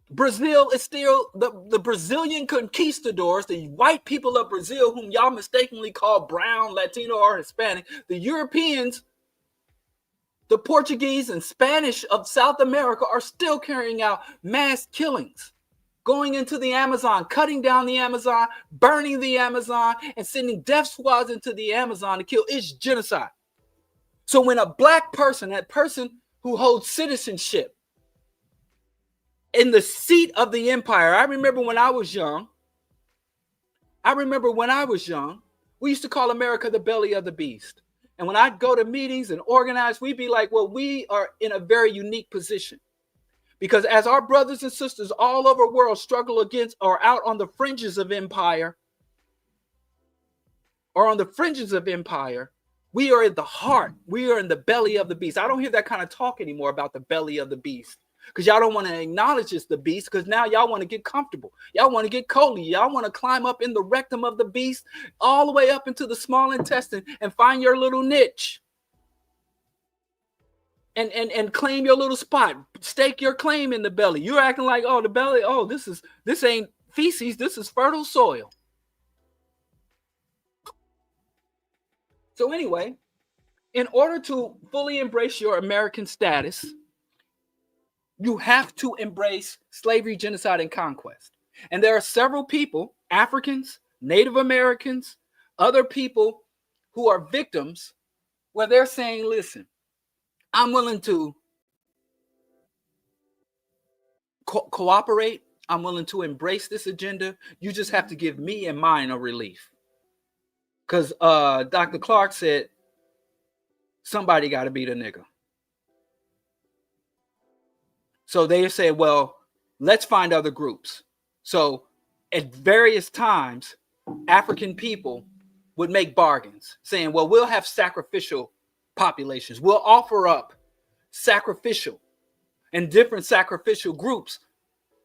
Brazil is still the Brazilian conquistadors, the white people of Brazil, whom y'all mistakenly call brown, Latino, or Hispanic. The Europeans, the Portuguese and Spanish of South America are still carrying out mass killings, going into the Amazon, cutting down the Amazon, burning the Amazon, and sending death squads into the Amazon to kill. It's genocide. So when a black person, that person who holds citizenship, in the seat of the empire. I remember when I was young, we used to call America the belly of the beast. And when I'd go to meetings and organize, we'd be like, well, we are in a very unique position. Because as our brothers and sisters all over the world struggle against or out on the fringes of empire, we are in the heart. We are in the belly of the beast. I don't hear that kind of talk anymore about the belly of the beast. Because y'all don't want to acknowledge it's the beast, because now y'all want to get comfortable. Y'all want to get cozy. Y'all want to climb up in the rectum of the beast, all the way up into the small intestine and find your little niche. And claim your little spot. Stake your claim in the belly. You're acting like, oh, the belly, oh, this ain't feces, this is fertile soil. So anyway, in order to fully embrace your American status, you have to embrace slavery, genocide, and conquest. And there are several people, Africans, Native Americans, other people who are victims, where they're saying, listen, I'm willing to cooperate. I'm willing to embrace this agenda. You just have to give me and mine a relief. Because Dr. Clark said, somebody got to be the nigga. So they say, well, let's find other groups. So at various times, African people would make bargains saying, well, we'll have sacrificial populations. We'll offer up sacrificial, and different sacrificial groups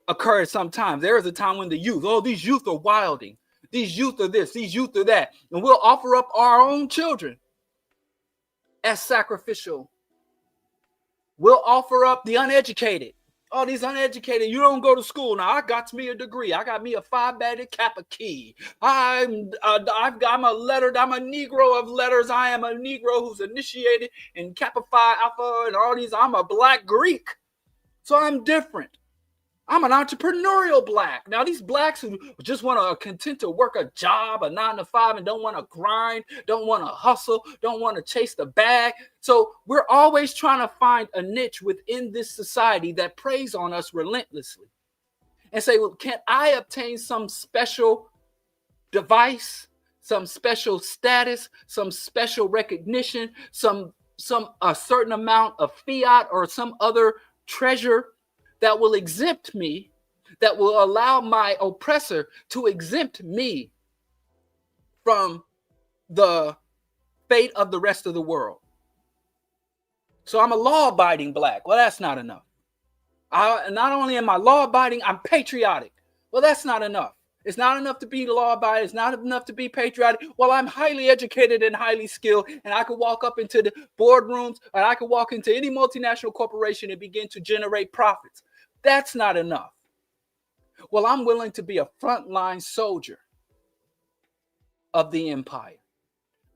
occur at some time. There is a time when these youth are wilding. These youth are this, these youth are that. And we'll offer up our own children as sacrificial. We'll offer up the uneducated. Oh, these uneducated, you don't go to school. Now, I got me a degree. I got me a Phi-Beta Kappa key. I'm a Negro of letters. I am a Negro who's initiated in Kappa Phi Alpha and all these. I'm a Black Greek. So I'm different. I'm an entrepreneurial Black. Now, these Blacks who just want to content to work a job, a 9 to 5, and don't want to grind, don't want to hustle, don't want to chase the bag. So we're always trying to find a niche within this society that preys on us relentlessly and say, well, can I obtain some special device, some special status, some special recognition, a certain amount of fiat or some other treasure that will exempt me, that will allow my oppressor to exempt me from the fate of the rest of the world. So I'm a law-abiding Black. Well, that's not enough. Not only am I law-abiding, I'm patriotic. Well, that's not enough. It's not enough to be law-abiding. It's not enough to be patriotic. Well, I'm highly educated and highly skilled, and I could walk up into the boardrooms, and I could walk into any multinational corporation and begin to generate profits. That's not enough. Well, I'm willing to be a frontline soldier of the empire.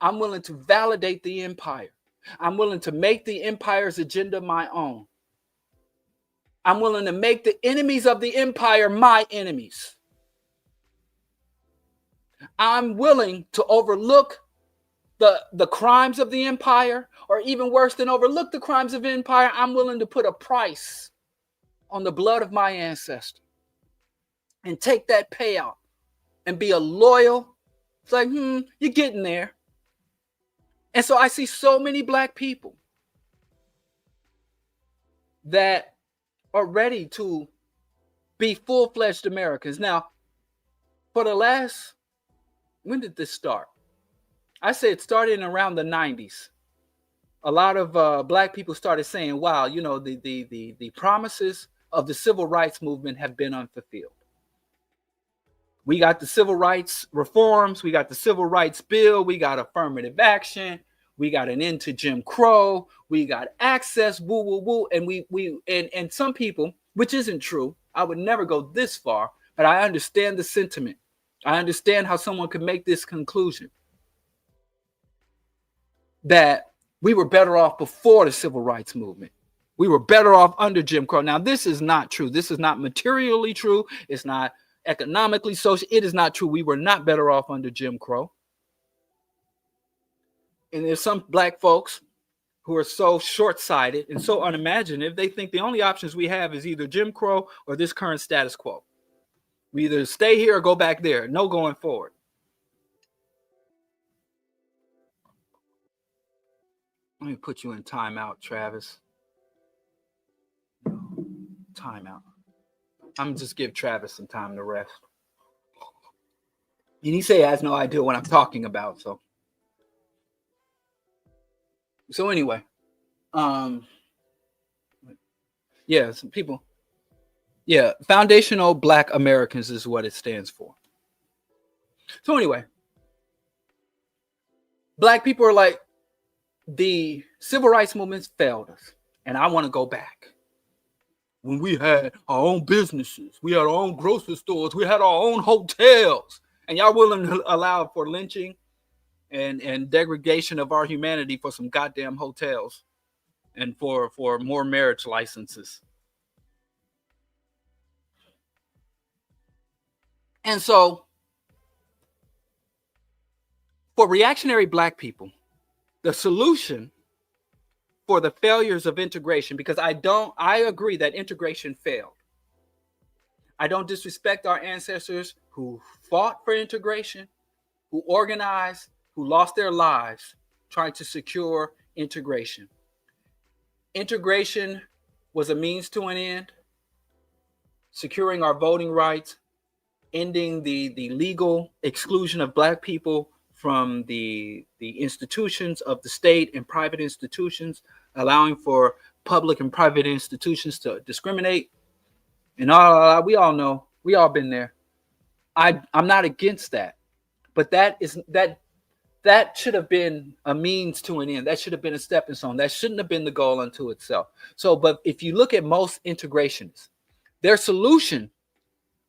I'm willing to validate the empire. I'm willing to make the empire's agenda my own. I'm willing to make the enemies of the empire my enemies. I'm willing to overlook the crimes of the empire, or even worse than overlook the crimes of the empire, I'm willing to put a price on the blood of my ancestor and take that payout and be a loyal. It's like, you're getting there. And so I see so many Black people that are ready to be full-fledged Americans. Now, for the last, when did this start? I say it started in around the 90s. A lot of Black people started saying, wow, the promises of the civil rights movement have been unfulfilled. We got the civil rights reforms, we got the civil rights bill, we got affirmative action, we got an end to Jim Crow, we got access, woo, woo, woo. And some people, which isn't true, I would never go this far, but I understand the sentiment. I understand how someone could make this conclusion that we were better off before the civil rights movement. We were better off under Jim Crow. Now, this is not true. This is not materially true. It's not economically social. It is not true. We were not better off under Jim Crow. And there's some Black folks who are so short-sighted and so unimaginative, they think the only options we have is either Jim Crow or this current status quo. We either stay here or go back there. No going forward. Let me put you in timeout, Travis. Timeout. I'm gonna just give Travis some time to rest. And he say he has no idea what I'm talking about. So anyway, yeah, some people. Yeah, Foundational Black Americans is what it stands for. So anyway, Black people are like, the civil rights movement failed us, and I want to go back. When we had our own businesses, we had our own grocery stores, we had our own hotels, and y'all willing to allow for lynching and degradation of our humanity for some goddamn hotels and for more marriage licenses. And so for reactionary Black people, the solution for the failures of integration, because I agree that integration failed. I don't disrespect our ancestors who fought for integration, who organized, who lost their lives trying to secure integration. Integration was a means to an end, securing our voting rights, ending the legal exclusion of Black people from the institutions of the state and private institutions, allowing for public and private institutions to discriminate. And we all know, we all been there. I'm not against that. But that should have been a means to an end. That should have been a stepping stone. That shouldn't have been the goal unto itself. So, but if you look at most integrationists, their solution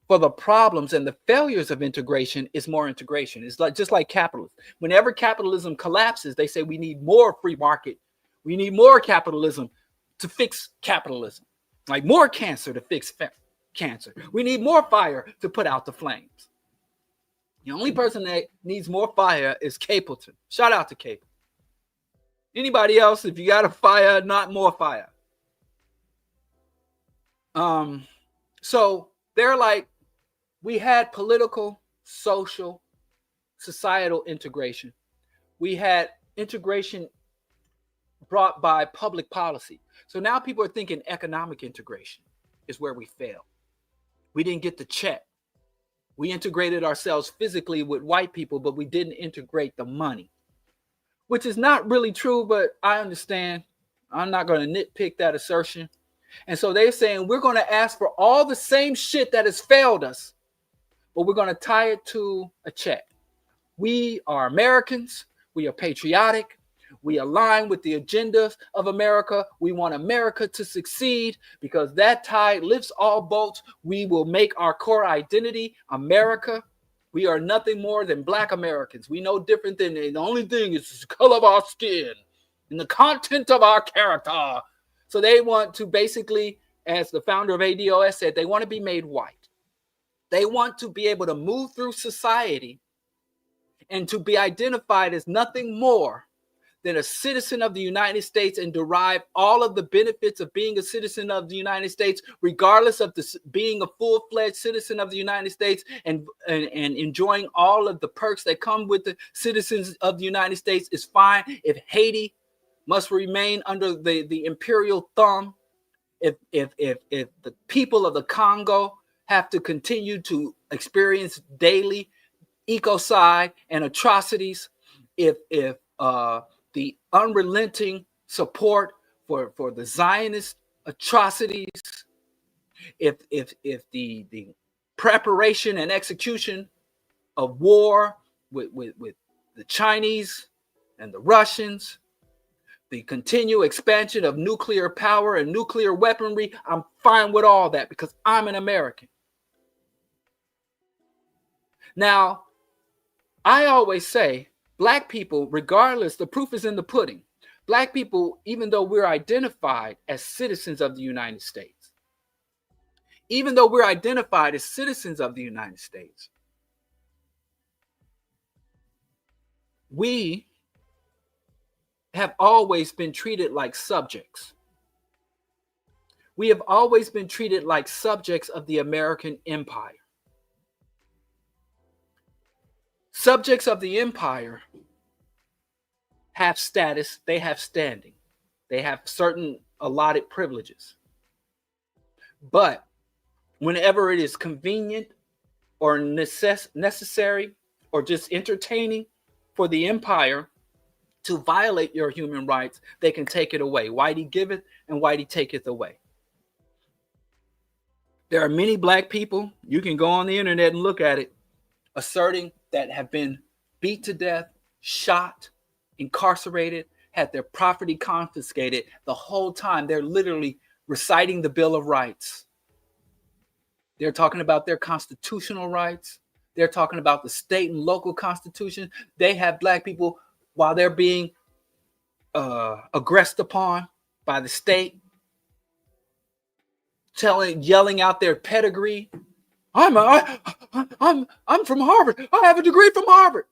for the problems and the failures of integration is more integration. It's like just like capitalism. Whenever capitalism collapses, they say we need more free market. We need more capitalism to fix capitalism, like more cancer to fix cancer. We need more fire to put out the flames. The only person that needs more fire is Capleton. Shout out to Capleton. Anybody else, if you got a fire, not more fire. So they're like, we had political, social, societal integration. We had integration brought by public policy. So now people are thinking economic integration is where we failed. We didn't get the check. We integrated ourselves physically with white people, but we didn't integrate the money, which is not really true, but I understand. I'm not going to nitpick that assertion. And so they're saying we're going to ask for all the same shit that has failed us, but we're going to tie it to a check. We are Americans. We are patriotic. We align with the agendas of America. We want America to succeed because that tide lifts all boats. We will make our core identity America. We are nothing more than Black Americans. We know different than the only thing is the color of our skin and the content of our character. So they want to basically, as the founder of ADOS said, they want to be made white. They want to be able to move through society and to be identified as nothing more than a citizen of the United States and derive all of the benefits of being a citizen of the United States, regardless of this being a full-fledged citizen of the United States and enjoying all of the perks that come with the citizens of the United States is fine. If Haiti must remain under the imperial thumb, if the people of the Congo have to continue to experience daily ecocide and atrocities, if the unrelenting support for the Zionist atrocities, if the preparation and execution of war with the Chinese and the Russians, the continued expansion of nuclear power and nuclear weaponry, I'm fine with all that because I'm an American. Now, I always say, Black people, regardless, the proof is in the pudding. Black people, even though we're identified as citizens of the United States, even though we're identified as citizens of the United States, we have always been treated like subjects. We have always been treated like subjects of the American empire. Subjects of the empire have status, they have standing, they have certain allotted privileges. But whenever it is convenient or necessary or just entertaining for the empire to violate your human rights, they can take it away. Whitey giveth and Whitey taketh away. There are many Black people, you can go on the internet and look at it, asserting that have been beat to death, shot, incarcerated, had their property confiscated. The whole time they're literally reciting the Bill of Rights. They're talking about their constitutional rights. They're talking about the state and local constitution. They have Black people, while they're being aggressed upon by the state, yelling out their pedigree. I'm from Harvard. I have a degree from Harvard.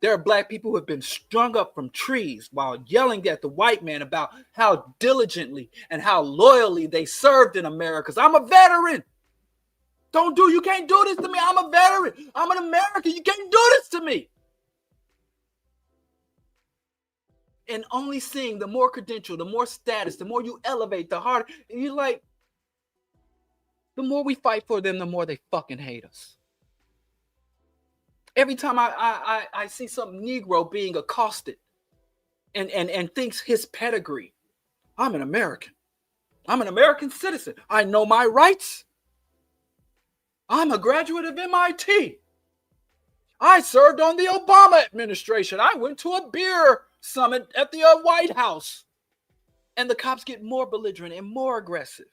There are Black people who have been strung up from trees while yelling at the white man about how diligently and how loyally they served in America. 'Cause I'm a veteran. You can't do this to me. I'm a veteran. I'm an American. You can't do this to me. And only seeing the more credential, the more status, the more you elevate, the harder. You're like, the more we fight for them, the more they fucking hate us. Every time I see some Negro being accosted and thinks his pedigree, I'm an American. I'm an American citizen. I know my rights. I'm a graduate of MIT. I served on the Obama administration. I went to a beer summit at the White House. And the cops get more belligerent and more aggressive.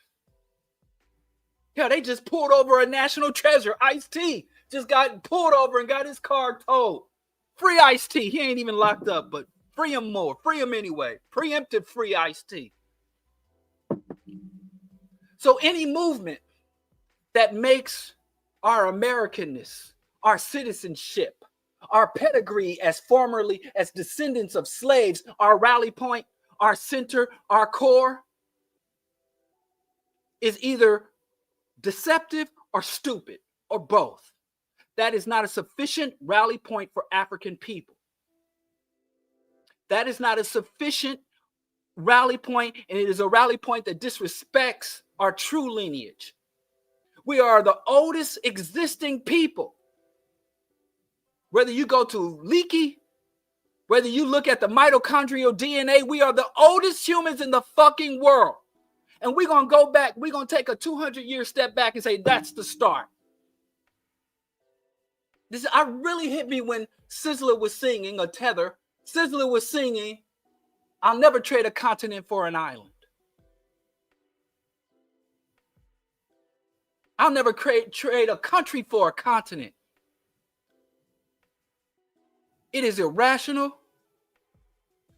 Yeah, they just pulled over a national treasure, Ice-T. Just got pulled over and got his car towed. Free Ice-T. He ain't even locked up, but free him more. Free him anyway. Preemptive free Ice-T. So any movement that makes our Americanness, our citizenship, our pedigree as formerly as descendants of slaves, our rally point, our center, our core, is either deceptive or stupid or both. That is not a sufficient rally point for African people. That is not a sufficient rally point, and it is a rally point that disrespects our true lineage. We are the oldest existing people. Whether you go to Leakey, whether you look at the mitochondrial DNA, we are the oldest humans in the fucking world. And we're going to go back, we're going to take a 200-year step back and say that's the start. This really hit me when Sizzler was singing, a tether. Sizzler was singing, I'll never trade a continent for an island. I'll never trade a country for a continent. It is irrational.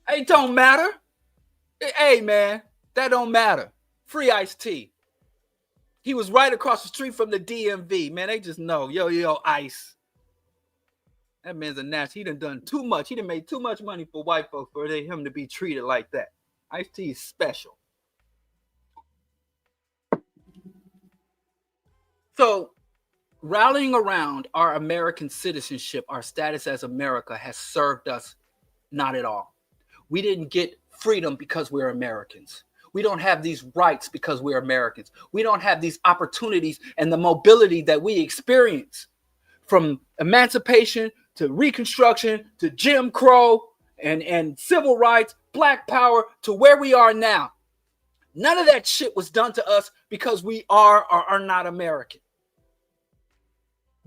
It don't matter. Hey, man, that don't matter. Free Ice-T. He was right across the street from the DMV. Man, they just know. Yo, Ice. That man's a national. He done too much. He done made too much money for white folks for him to be treated like that. Ice-T is special. So, rallying around our American citizenship, our status as America, has served us not at all. We didn't get freedom because we're Americans. We don't have these rights because we're Americans. We don't have these opportunities and the mobility that we experience, from emancipation to Reconstruction to Jim Crow and civil rights, Black power, to where we are now. None of that shit was done to us because we are or are not American.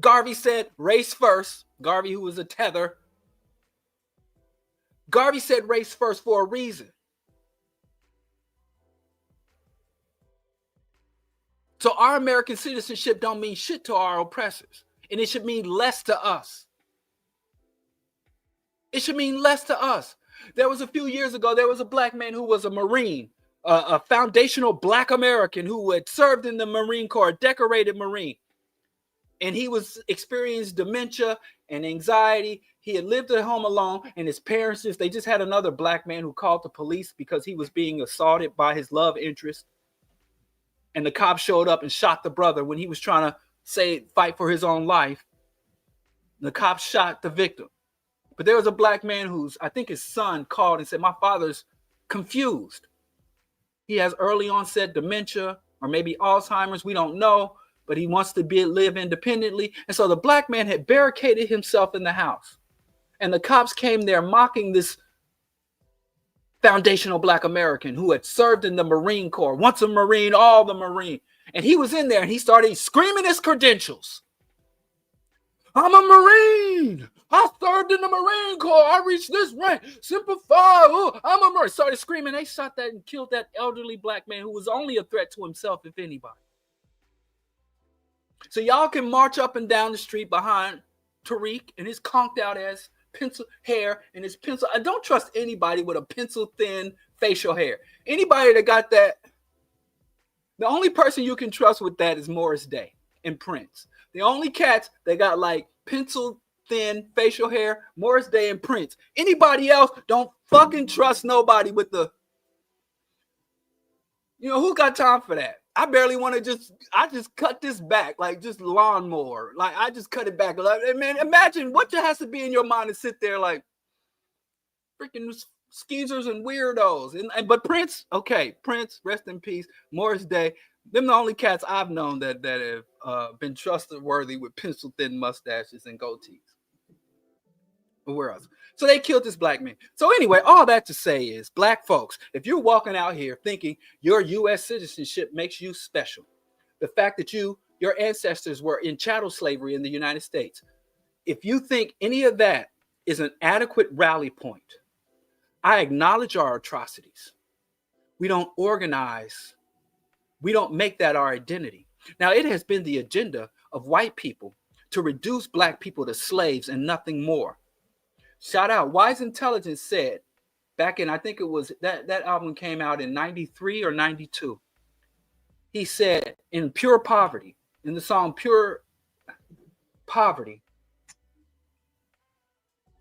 Garvey said race first. Garvey, who was a tether. Garvey said race first for a reason. So our American citizenship don't mean shit to our oppressors. And it should mean less to us. It should mean less to us. There was a few years ago, there was a black man who was a Marine, a foundational Black American who had served in the Marine Corps, a decorated Marine. And he was experienced dementia and anxiety. He had lived at home alone, and his parents they just had another black man who called the police because he was being assaulted by his love interest. And the cops showed up and shot the brother when he was trying to fight for his own life. The cops shot the victim. But there was a black man I think his son called and said, my father's confused. He has early onset dementia or maybe Alzheimer's. We don't know. But he wants to live independently. And so the black man had barricaded himself in the house. And the cops came there mocking this foundational Black American who had served in the Marine Corps. Once a Marine, all the Marine. And he was in there and he started screaming his credentials. I'm a Marine. I served in the Marine Corps. I reached this rank. Simple 5. Oh, I'm a Marine. Started screaming. They shot that and killed that elderly black man who was only a threat to himself, if anybody. So y'all can march up and down the street behind Tariq and his conked out ass pencil hair and his pencil. I don't trust anybody with a pencil thin facial hair. Anybody that got that, the only person you can trust with that is Morris Day and Prince. The only cats that got like pencil thin facial hair, Morris Day and Prince. Anybody else, don't fucking trust nobody with the, who got time for that? I barely want to I just cut this back, like just lawnmower. Like I just cut it back. Like, man, imagine what has to be in your mind to sit there like freaking skeezers and weirdos. But Prince, okay, Prince, rest in peace. Morris Day, them the only cats I've known that have been trustworthy with pencil thin mustaches and goatees. But where else? So they killed this black man. So anyway, all that to say is, black folks, if you're walking out here thinking your U.S. citizenship makes you special, the fact that your ancestors were in chattel slavery in the United States, If you think any of that is an adequate rally point, I acknowledge our atrocities. We don't organize. We don't make that our identity. Now, it has been the agenda of white people to reduce black people to slaves and nothing more. Shout out. Wise Intelligence said back in, I think it was that album came out in 93 or 92. He said in Pure Poverty, in the song Pure Poverty,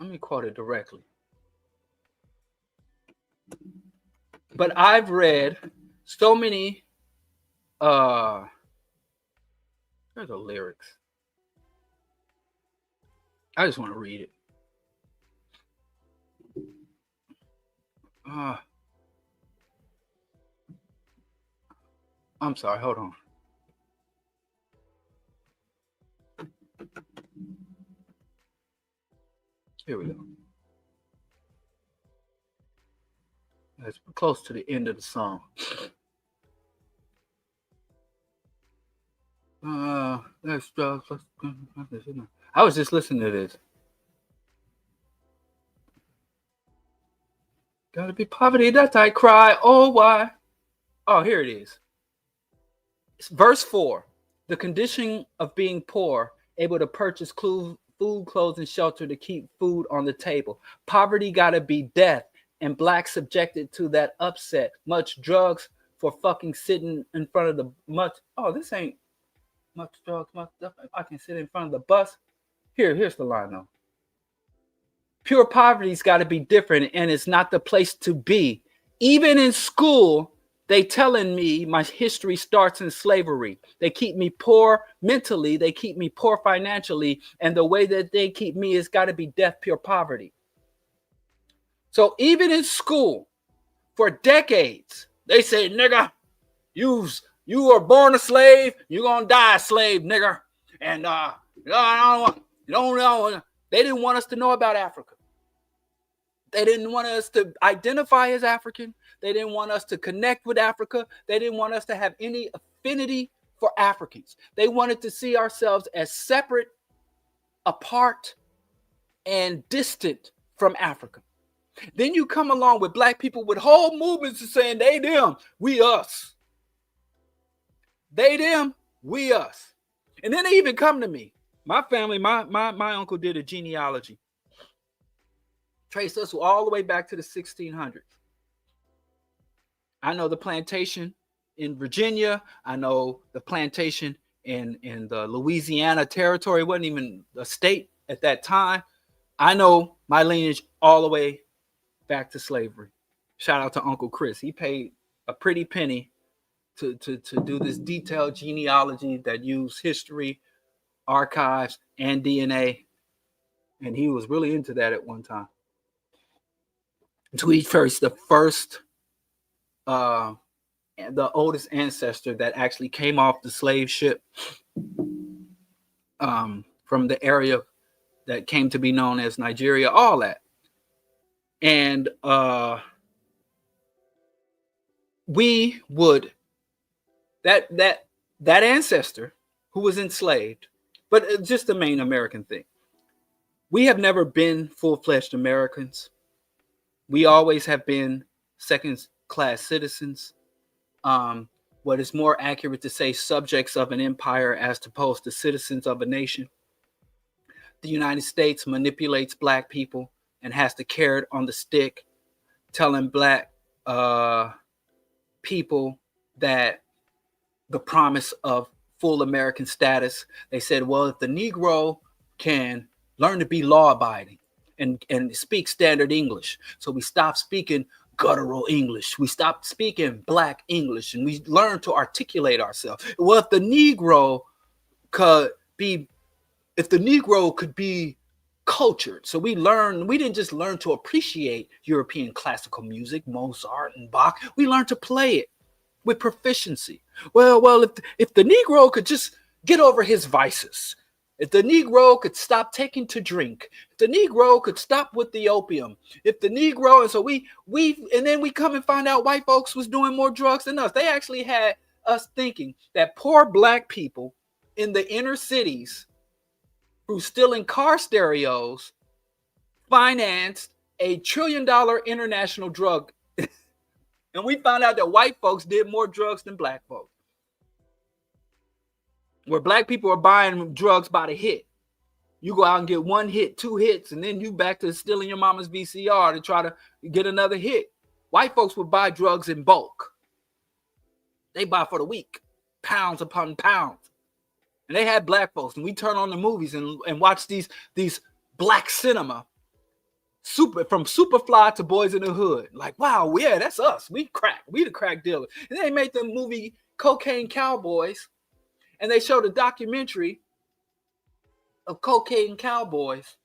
let me quote it directly. But I've read so many, there's the lyrics. I just want to read it. I'm sorry, hold on. Here we go. That's close to the end of the song. I was just listening to this. Gotta be poverty that I cry. Oh, why? Oh, here it is. It's verse 4. The condition of being poor, able to purchase food, clothes, and shelter to keep food on the table. Poverty gotta be death, and black subjected to that upset. Much drugs for fucking sitting in front of the much. Oh, this ain't much drugs, much stuff. I can sit in front of the bus. Here's the line though. Pure poverty's got to be different, and it's not the place to be. Even in school, they telling me my history starts in slavery. They keep me poor mentally. They keep me poor financially. And the way that they keep me is got to be death, pure poverty. So even in school, for decades, they say, nigga, you were born a slave, you're going to die a slave, nigga. And you don't know. They didn't want us to know about Africa. They didn't want us to identify as African. They didn't want us to connect with Africa. They didn't want us to have any affinity for Africans. They wanted to see ourselves as separate, apart, and distant from Africa. Then you come along with black people with whole movements saying they them, we us. They them, we us. And then they even come to me. My family, my uncle did a genealogy. Traced us all the way back to the 1600s. I know the plantation in Virginia. I know the plantation in the Louisiana territory. It wasn't even a state at that time. I know my lineage all the way back to slavery. Shout out to Uncle Chris. He paid a pretty penny to do this detailed genealogy that used history, archives, and DNA. And he was really into that at one time. The oldest ancestor that actually came off the slave ship from the area that came to be known as Nigeria, all that. And we would, that ancestor who was enslaved, but just the main American thing. We have never been full-fledged Americans. We always have been second-class citizens. What is more accurate to say subjects of an empire as opposed to citizens of a nation. The United States manipulates black people and has the carrot on the stick, telling black people that the promise of full American status. They said, well, if the Negro can learn to be law-abiding and speak standard English, so we stop speaking guttural English. We stopped speaking black English, and we learned to articulate ourselves. Well, if the Negro could be cultured, so we didn't just learn to appreciate European classical music, Mozart and Bach. We learned to play it with proficiency. Well, if the Negro could just get over his vices, if the Negro could stop taking to drink, if the Negro could stop with the opium, if the Negro, and so and then we come and find out white folks was doing more drugs than us. They actually had us thinking that poor black people in the inner cities who stealing car stereos financed a $1 trillion international drug. And we found out that white folks did more drugs than black folks. Where black people are buying drugs by the hit. You go out and get 1 hit, 2 hits, and then you back to stealing your mama's VCR to try to get another hit. White folks would buy drugs in bulk. They buy for the week, pounds upon pounds. And they had black folks, and we turn on the movies and watch these black cinema, from Superfly to Boys in the Hood. Like, wow, yeah, that's us. We the crack dealers. And they made the movie Cocaine Cowboys, and they showed a documentary of cocaine cowboys,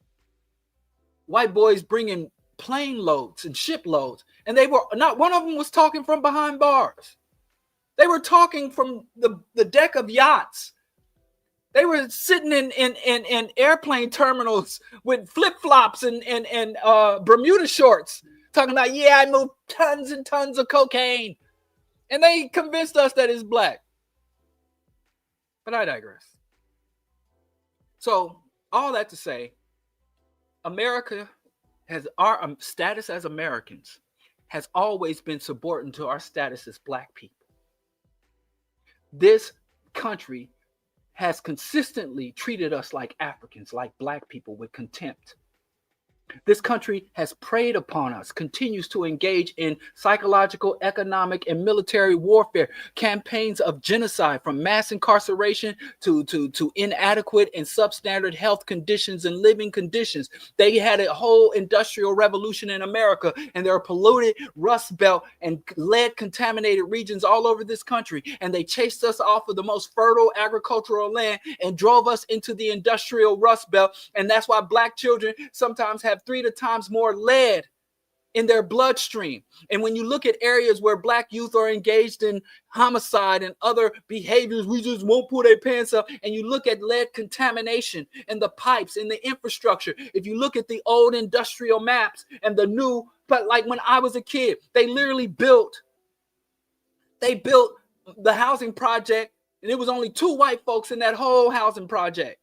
white boys bringing plane loads and ship loads, and they were not one of them was talking from behind bars. They were talking from the deck of yachts. They were sitting in airplane terminals with flip-flops and Bermuda shorts, talking about, yeah, I moved tons and tons of cocaine, and they convinced us that it's black. But I digress. So all that to say, America has our status as Americans has always been subordinate to our status as black people. This country has consistently treated us like Africans, like black people, with contempt. This country has preyed upon us, continues to engage in psychological, economic, and military warfare, campaigns of genocide, from mass incarceration to inadequate and substandard health conditions and living conditions. They had a whole industrial revolution in America, and there are polluted, rust belt, and lead contaminated regions all over this country. And they chased us off of the most fertile agricultural land and drove us into the industrial rust belt. And that's why black children sometimes have 3 times more lead in their bloodstream. And when you look at areas where black youth are engaged in homicide and other behaviors, we just won't pull their pants up. And you look at lead contamination and the pipes and the infrastructure. If you look at the old industrial maps and the new, but like when I was a kid, they literally built the housing project, and it was only 2 white folks in that whole housing project.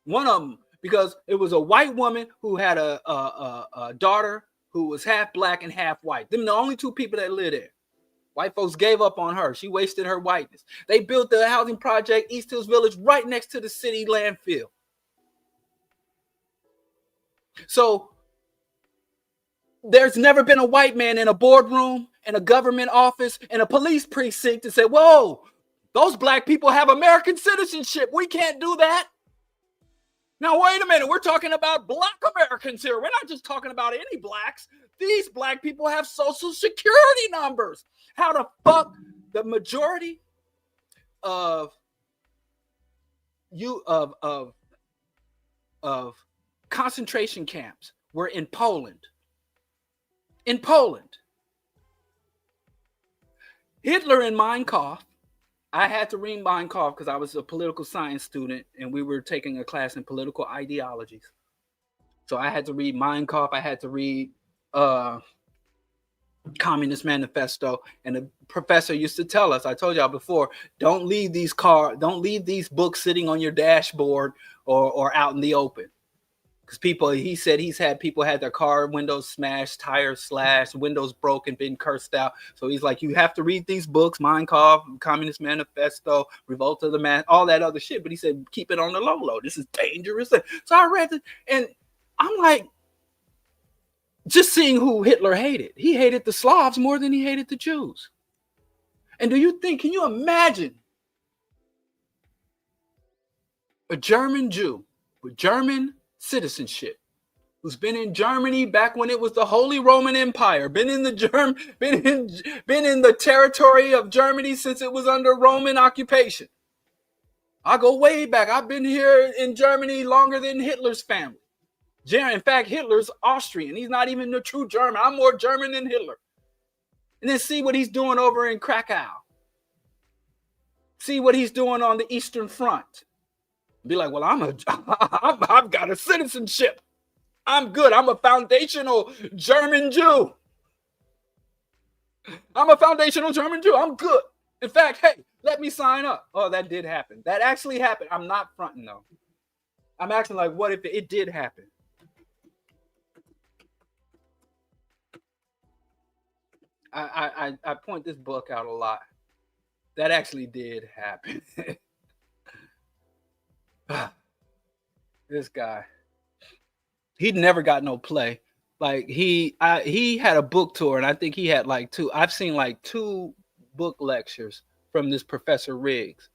One of them, because it was a white woman who had a daughter who was half black and half white. Them the only 2 people that lived there. White folks gave up on her. She wasted her whiteness. They built the housing project, East Hills Village, right next to the city landfill. So there's never been a white man in a boardroom, in a government office, in a police precinct to say, whoa, those black people have American citizenship. We can't do that. Now, wait a minute. We're talking about black Americans here. We're not just talking about any blacks. These black people have social security numbers. How the fuck the majority of concentration camps were in Poland. In Poland. Hitler in Mein Kampf. I had to read Mein Kampf because I was a political science student and we were taking a class in political ideologies. So I had to read Mein Kampf. I had to read Communist Manifesto. And the professor used to tell us, I told y'all before, don't leave these books sitting on your dashboard or out in the open. Because he said he's had people had their car windows smashed, tires slashed, windows broken, been cursed out. So he's like, you have to read these books, Mein Kampf, Communist Manifesto, Revolt of the Man, all that other shit. But he said, keep it on the low. This is dangerous. So I read it, and I'm like, just seeing who Hitler hated. He hated the Slavs more than he hated the Jews. And can you imagine a German Jew with German citizenship, who's been in Germany back when it was the Holy Roman Empire, been in the territory of Germany since it was under Roman occupation. I go way back. I've been here in Germany longer than Hitler's family. In fact, Hitler's Austrian. He's not even the true German. I'm more German than Hitler. And then see what he's doing over in Krakow. See what he's doing on the Eastern Front. Be like, well, I've got a citizenship. I'm good. I'm a foundational German Jew. I'm good. In fact, hey, let me sign up. Oh, that did happen. That actually happened. I'm not fronting though. I'm acting like, what if it did happen? I point this book out a lot. That actually did happen. This guy, he'd never got no play. Like he had a book tour, and I think he had like two. I've seen like two book lectures from this Professor Riggs.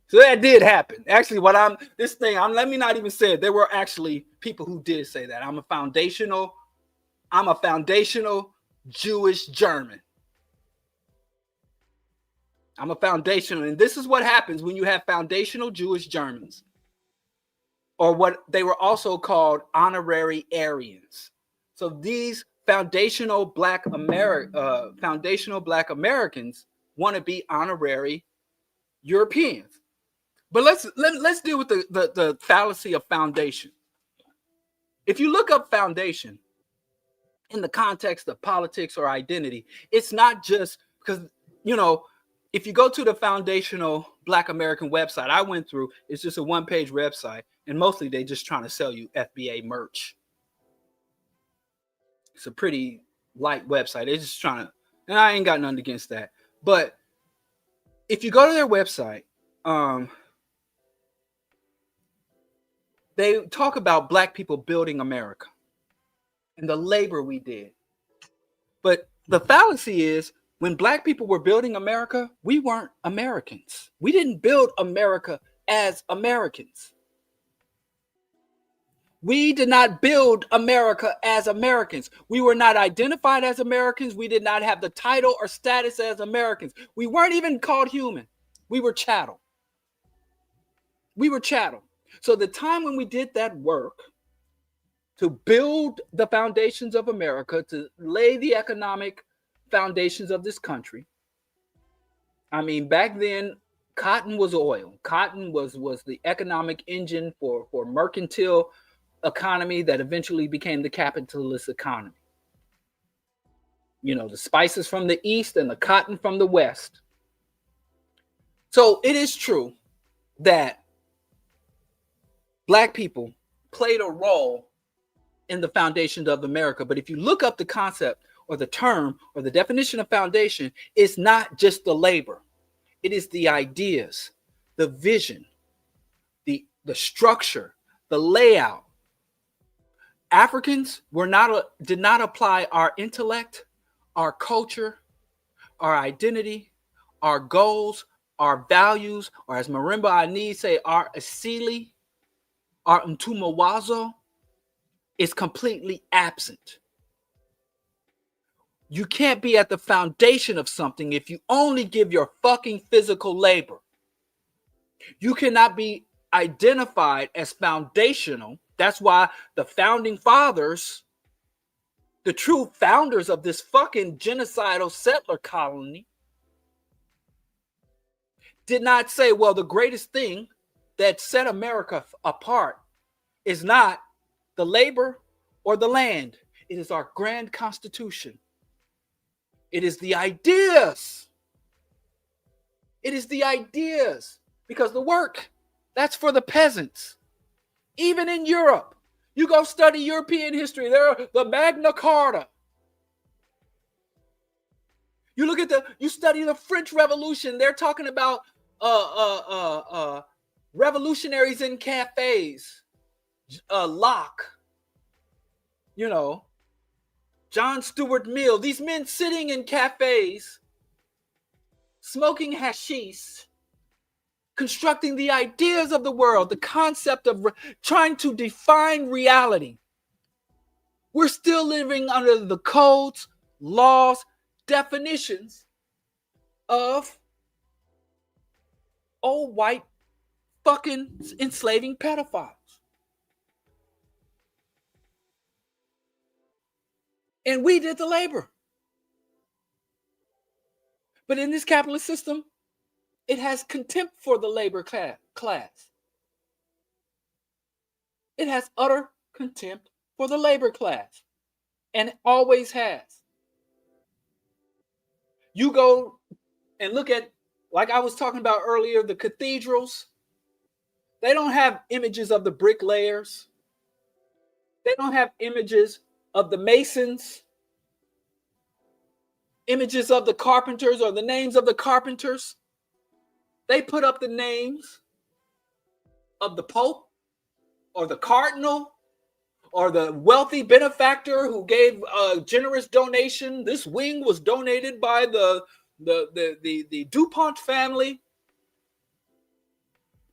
So that did happen. Actually, let me not even say it. There were actually people who did say that. I'm a foundational Jewish German. I'm a foundational, and this is what happens when you have foundational Jewish Germans, or what they were also called honorary Aryans. So these foundational Black Americans want to be honorary Europeans. But let's deal with the fallacy of foundation. If you look up foundation in the context of politics or identity, it's not just because, if you go to the foundational Black American website I went through, it's just a one-page website, and mostly they just trying to sell you FBA merch. It's a pretty light website. They're just trying to, and I ain't got nothing against that. But if you go to their website, they talk about Black people building America and the labor we did. But the fallacy is, when Black people were building America, we weren't Americans. We didn't build America as Americans. We did not build America as Americans. We were not identified as Americans. We did not have the title or status as Americans. We weren't even called human. We were chattel. So the time when we did that work to build the foundations of America, to lay the economic foundations of this country, I mean, back then, cotton was oil. Cotton was the economic engine for mercantile economy that eventually became the capitalist economy. The spices from the east and the cotton from the west. So it is true that Black people played a role in the foundations of America. But if you look up the concept or the term or the definition of foundation, it's not just the labor. It is the ideas, the vision, the structure, the layout. Africans did not apply our intellect, our culture, our identity, our goals, our values, or as Marimba Ani say, our asili, our mtumawazo, is completely absent. You can't be at the foundation of something if you only give your fucking physical labor. You cannot be identified as foundational. That's why the founding fathers, the true founders of this fucking genocidal settler colony, did not say, well, the greatest thing that set America apart is not the labor or the land. It is our grand constitution. It is the ideas. Because the work, that's for the peasants. Even in Europe, you go study European history, the Magna Carta. You study the French Revolution, they're talking about revolutionaries in cafes, Locke, John Stuart Mill, these men sitting in cafes, smoking hashish, constructing the ideas of the world, the concept of trying to define reality. We're still living under the codes, laws, definitions of old white fucking enslaving pedophiles. And we did the labor. But in this capitalist system, it has contempt for the labor class. It has utter contempt for the labor class. And it always has. You go and look at, like I was talking about earlier, the cathedrals. They don't have images of the bricklayers. They don't have images of the masons, images of the carpenters or the names of the carpenters. They put up the names of the Pope or the Cardinal or the wealthy benefactor who gave a generous donation. This wing was donated by the DuPont family.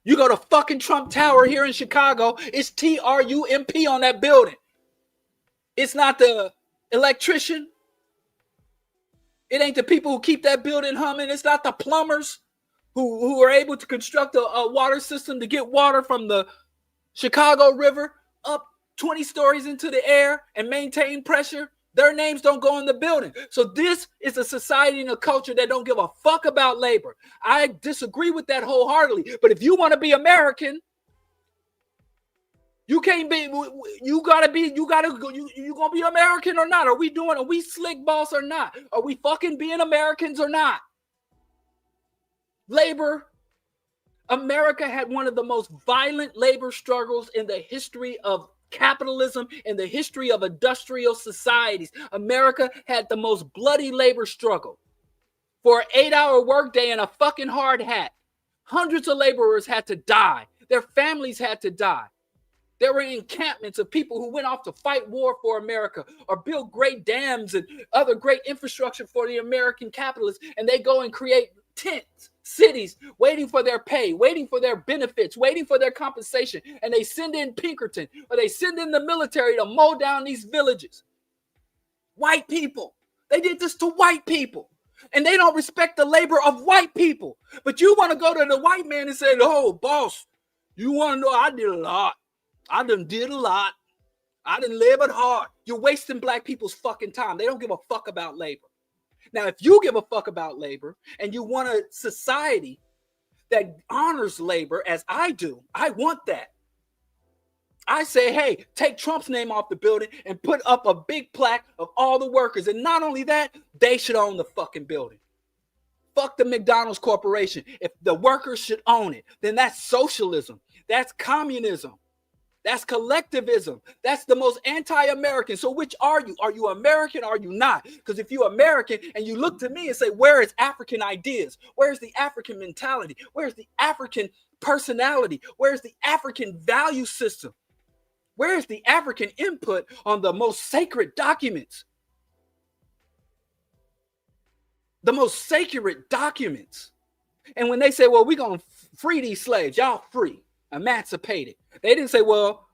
You go to fucking Trump Tower here in Chicago, it's TRUMP on that building. It's not the electrician. It ain't the people who keep that building humming. It's not the plumbers who are able to construct a water system to get water from the Chicago River up 20 stories into the air and maintain pressure. Their names don't go in the building. So this is a society and a culture that don't give a fuck about labor. I disagree with that wholeheartedly. But if you want to be American, you can't be, you gonna be American or not? Are we slick boss or not? Are we fucking being Americans or not? Labor, America had one of the most violent labor struggles in the history of capitalism, in the history of industrial societies. America had the most bloody labor struggle. For an 8-hour workday and a fucking hard hat, hundreds of laborers had to die. Their families had to die. There were encampments of people who went off to fight war for America or build great dams and other great infrastructure for the American capitalists, and they go and create tents, cities, waiting for their pay, waiting for their benefits, waiting for their compensation. And they send in Pinkerton or they send in the military to mow down these villages. White people. They did this to white people. And they don't respect the labor of white people. But you want to go to the white man and say, oh, boss, you want to know I did a lot. I done did a lot. I done labored hard. You're wasting black people's fucking time. They don't give a fuck about labor. Now, if you give a fuck about labor and you want a society that honors labor as I do, I want that. I say, hey, take Trump's name off the building and put up a big plaque of all the workers. And not only that, they should own the fucking building. Fuck the McDonald's Corporation. If the workers should own it, then that's socialism. That's communism. That's collectivism. That's the most anti-American. So which are you? Are you American or are you not? Because if you're American and you look to me and say, where is African ideas? Where's the African mentality? Where's the African personality? Where's the African value system? Where's the African input on the most sacred documents? The most sacred documents. And when they say, well, we're going to free these slaves, y'all free, emancipated. They didn't say, well,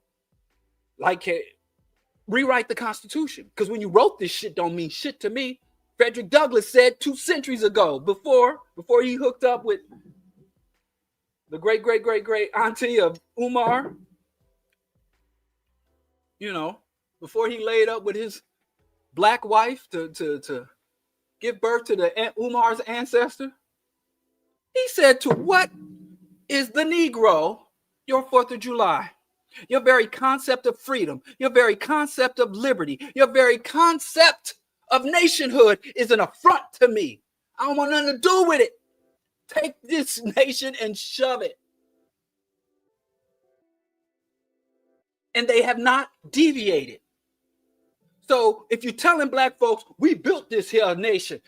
rewrite the Constitution. Because when you wrote this shit don't mean shit to me. Frederick Douglass said 2 centuries ago, before he hooked up with the great auntie of Umar, before he laid up with his black wife to give birth to the Umar's ancestor, he said, to what is the Negro your 4th of July? Your very concept of freedom, your very concept of liberty, your very concept of nationhood is an affront to me. I don't want nothing to do with it. Take this nation and shove it. And they have not deviated. So if you're telling black folks, we built this here nation,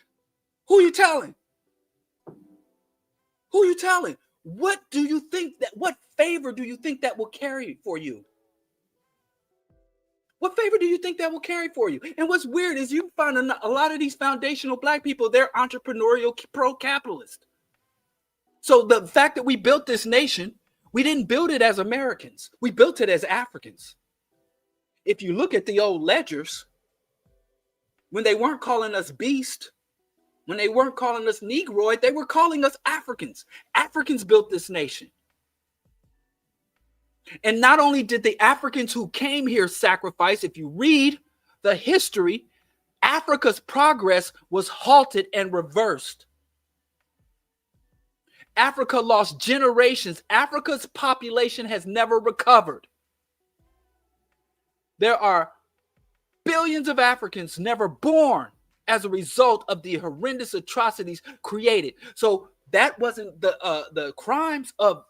who you telling? Who you telling? What favor do you think that will carry for you? What favor do you think that will carry for you? And what's weird is you find a lot of these foundational black people, they're entrepreneurial, pro-capitalist. So the fact that we built this nation, we didn't build it as Americans. We built it as Africans. If you look at the old ledgers, when they weren't calling us beast, when they weren't calling us Negroid, they were calling us Africans. Africans built this nation. And not only did the Africans who came here sacrifice, if you read the history, Africa's progress was halted and reversed. Africa lost generations. Africa's population has never recovered. There are billions of Africans never born as a result of the horrendous atrocities created. So That wasn't the crimes of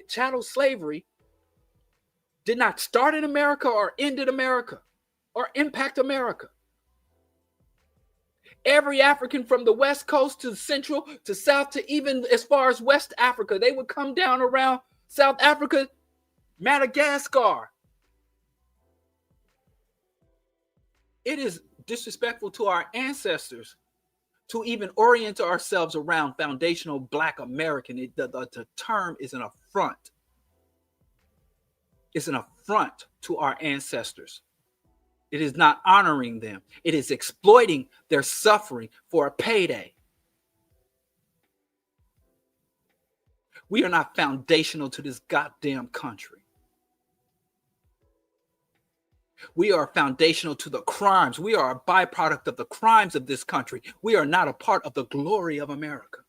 chattel slavery did not start in America or end in America or impact America. Every African from the West Coast to Central to South to even as far as West Africa, they would come down around South Africa, Madagascar. It is disrespectful to our ancestors to even orient ourselves around foundational Black American. The term is an affront. It's an affront to our ancestors. It is not honoring them. It is exploiting their suffering for a payday. We are not foundational to this goddamn country. We are foundational to the crimes. We are a byproduct of the crimes of this country. We are not a part of the glory of America.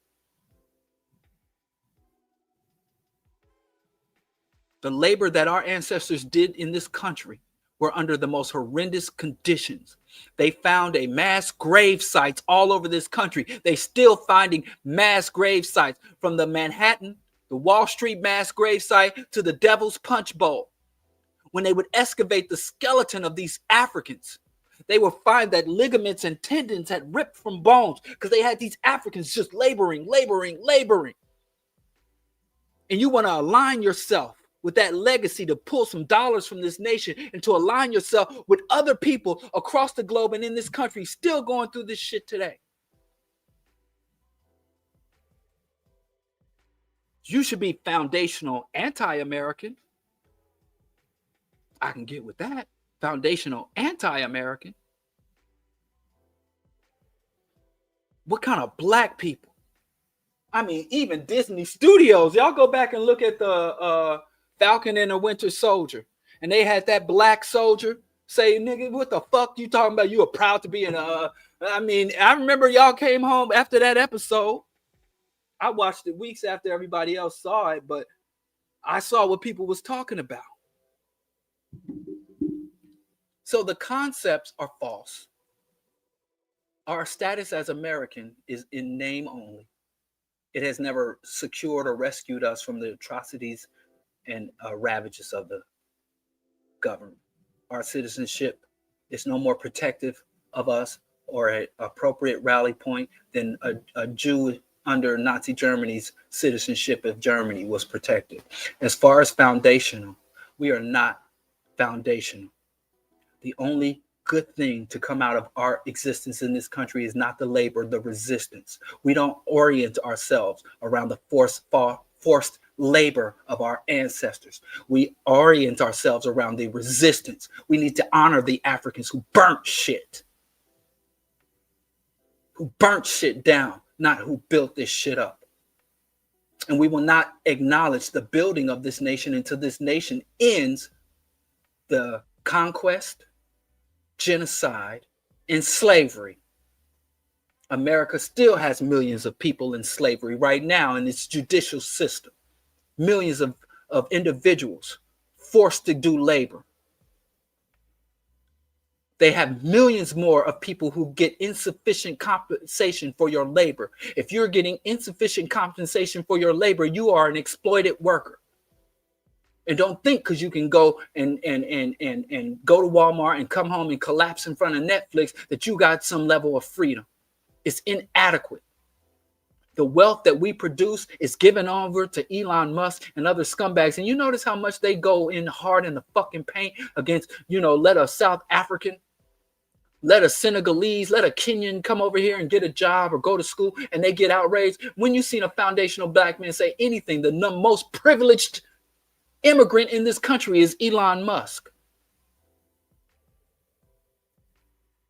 The labor that our ancestors did in this country were under the most horrendous conditions. They found a mass grave sites all over this country. They still finding mass grave sites from the Manhattan, the Wall Street mass grave site to the Devil's Punch Bowl. When they would excavate the skeleton of these Africans, they would find that ligaments and tendons had ripped from bones because they had these Africans just laboring. And you want to align yourself with that legacy to pull some dollars from this nation and to align yourself with other people across the globe and in this country still going through this shit today. You should be foundational anti-American. I can get with that. Foundational anti-American. What kind of Black people? I mean, even Disney Studios. Y'all go back and look at the Falcon and the Winter Soldier. And they had that Black soldier say, nigga, what the fuck you talking about? You were proud to be in I mean, I remember y'all came home after that episode. I watched it weeks after everybody else saw it, but I saw what people was talking about. So the concepts are false. Our status as American is in name only. It has never secured or rescued us from the atrocities and ravages of the government. Our citizenship is no more protective of us or an appropriate rally point than a Jew under Nazi Germany's citizenship of Germany was protected. As far as foundational, we are not foundational. The only good thing to come out of our existence in this country is not the labor, the resistance. We don't orient ourselves around the forced labor of our ancestors. We orient ourselves around the resistance. We need to honor the Africans who burnt shit down, not who built this shit up. And we will not acknowledge the building of this nation until this nation ends the conquest, genocide, and slavery. America still has millions of people in slavery right now in its judicial system. Millions of individuals forced to do labor. They have millions more of people who get insufficient compensation for your labor. If you're getting insufficient compensation for your labor, you are an exploited worker. And don't think because you can go and go to Walmart and come home and collapse in front of Netflix that you got some level of freedom. It's inadequate. The wealth that we produce is given over to Elon Musk and other scumbags. And you notice how much they go in hard in the fucking paint against, let a South African, let a Senegalese, let a Kenyan come over here and get a job or go to school, and they get outraged. When you seen a foundational Black man say anything, the most privileged immigrant in this country is Elon Musk.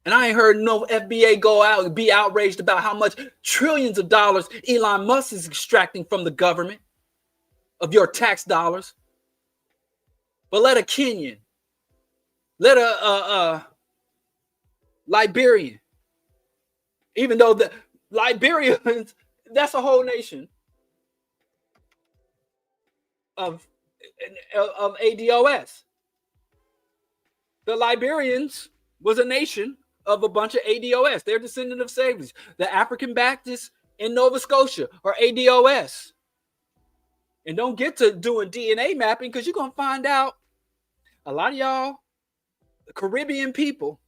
And I ain't heard no FBA go out and be outraged about how much trillions of dollars Elon Musk is extracting from the government of your tax dollars. But let a Kenyan, let a Liberian, even though the Liberians, that's a whole nation of ADOS. The Liberians was a nation of a bunch of ADOS. They're descendant of slaves. The African Baptists in Nova Scotia or ADOS. And don't get to doing DNA mapping because you're going to find out a lot of y'all, Caribbean people,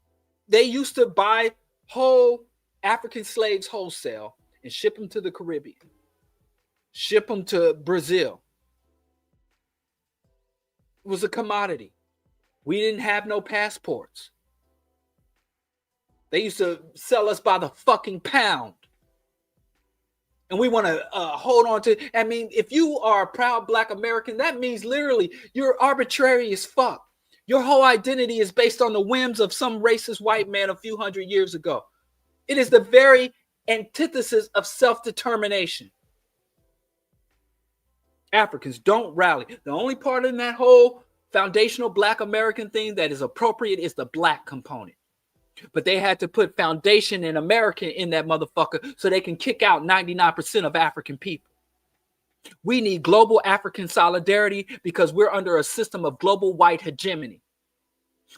they used to buy whole African slaves wholesale and ship them to the Caribbean, ship them to Brazil. It was a commodity. We didn't have no passports. They used to sell us by the fucking pound. And we want to hold on to, I mean, if you are a proud Black American, that means literally you're arbitrary as fuck. Your whole identity is based on the whims of some racist white man a few hundred years ago. It is the very antithesis of self-determination. Africans don't rally. The only part in that whole foundational Black American thing that is appropriate is the Black component. But they had to put foundation and American in that motherfucker so they can kick out 99% of African people. We need global African solidarity because we're under a system of global white hegemony.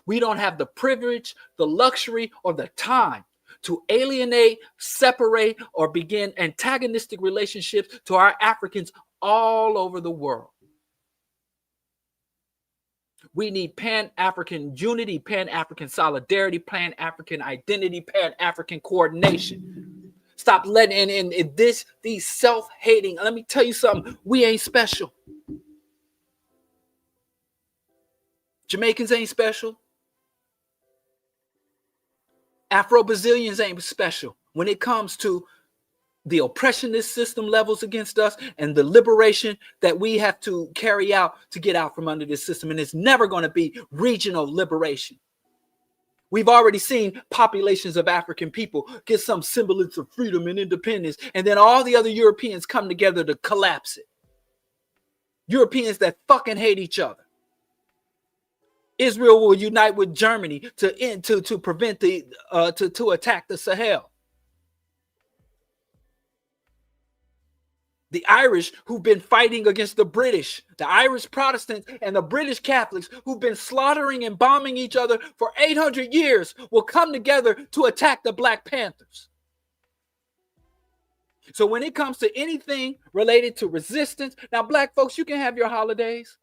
We don't have the privilege, the luxury, or the time to alienate, separate, or begin antagonistic relationships to our Africans all over the world. We need Pan-African unity, Pan-African solidarity, Pan-African identity, Pan-African coordination. Stop letting in these self-hating. Let me tell you something. We ain't special. Jamaicans ain't special. Afro-Brazilians ain't special when it comes to the oppression this system levels against us and the liberation that we have to carry out to get out from under this system. And it's never going to be regional liberation. We've already seen populations of African people get some semblance of freedom and independence, and then all the other Europeans come together to collapse it. Europeans that fucking hate each other. Israel will unite with Germany to prevent to attack the Sahel. The Irish who've been fighting against the British, the Irish Protestants and the British Catholics who've been slaughtering and bombing each other for 800 years will come together to attack the Black Panthers. So when it comes to anything related to resistance, now Black folks, you can have your holidays.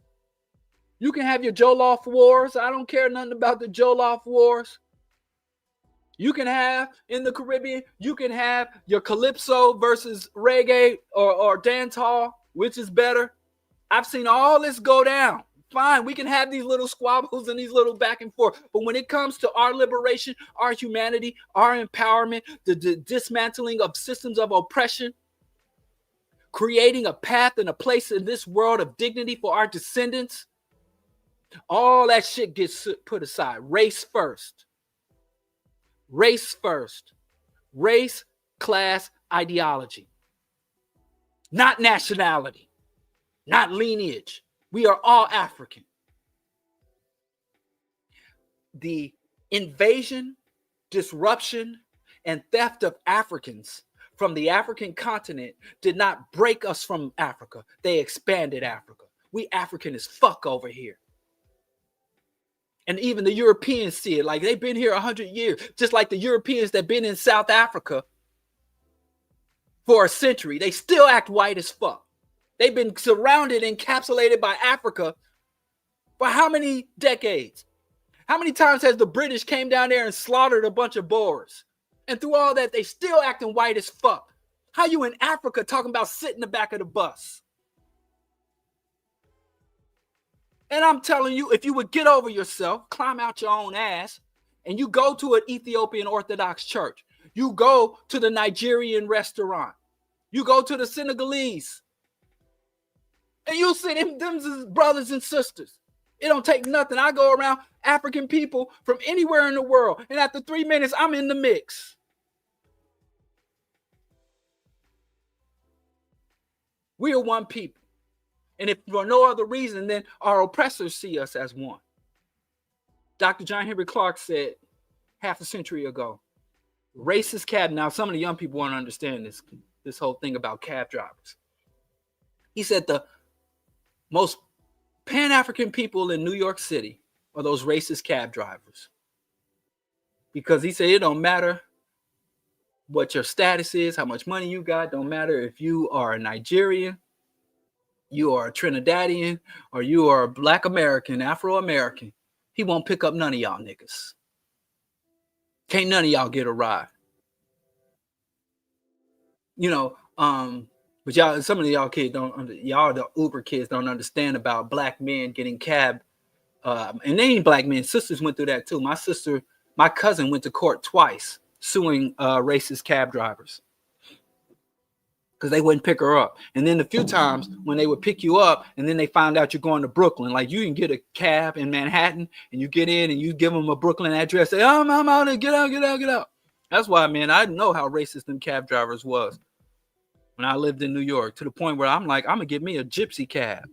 You can have your Jollof Wars. I don't care nothing about the Jollof Wars. You can have in the Caribbean, you can have your calypso versus reggae or dancehall, which is better. I've seen all this go down. Fine, we can have these little squabbles and these little back and forth. But when it comes to our liberation, our humanity, our empowerment, the dismantling of systems of oppression, creating a path and a place in this world of dignity for our descendants, all that shit gets put aside. Race first. Race first. Race, class, ideology. Not nationality. Not lineage. We are all African. The invasion, disruption, and theft of Africans from the African continent did not break us from Africa. They expanded Africa. We African as fuck over here. And even the Europeans see it. Like they've been here 100 years, just like the Europeans that been in South Africa for a century. They still act white as fuck. They've been surrounded, encapsulated by Africa for how many decades? How many times has the British came down there and slaughtered a bunch of Boers? And through all that, they still acting white as fuck. How you in Africa talking about sit in the back of the bus? And I'm telling you, if you would get over yourself, climb out your own ass, and you go to an Ethiopian Orthodox church, you go to the Nigerian restaurant, you go to the Senegalese, and you'll see them as brothers and sisters. It don't take nothing. I go around African people from anywhere in the world, and after 3 minutes, I'm in the mix. We are one people. And if for no other reason, then our oppressors see us as one. Dr. John Henry Clark said half a century ago, racist cab. Now, some of the young people won't understand this whole thing about cab drivers. He said the most Pan-African people in New York City are those racist cab drivers. Because he said it don't matter what your status is, how much money you got. Don't matter if you are a Nigerian, you are a Trinidadian, or you are a Black American, Afro-American. He won't pick up none of y'all niggas. Can't none of y'all get a ride. You know, but y'all, some of y'all kids y'all the Uber kids don't understand about black men getting cab. And they ain't black men. Sisters went through that too. My cousin went to court twice suing racist cab drivers because they wouldn't pick her up. And then a few times when they would pick you up and then they found out you're going to Brooklyn, like you can get a cab in Manhattan and you get in and you give them a Brooklyn address. Say, oh, I'm out there. Get out. That's why, man, I know how racist them cab drivers was when I lived in New York, to the point where I'm like, I'm going to get me a gypsy cab.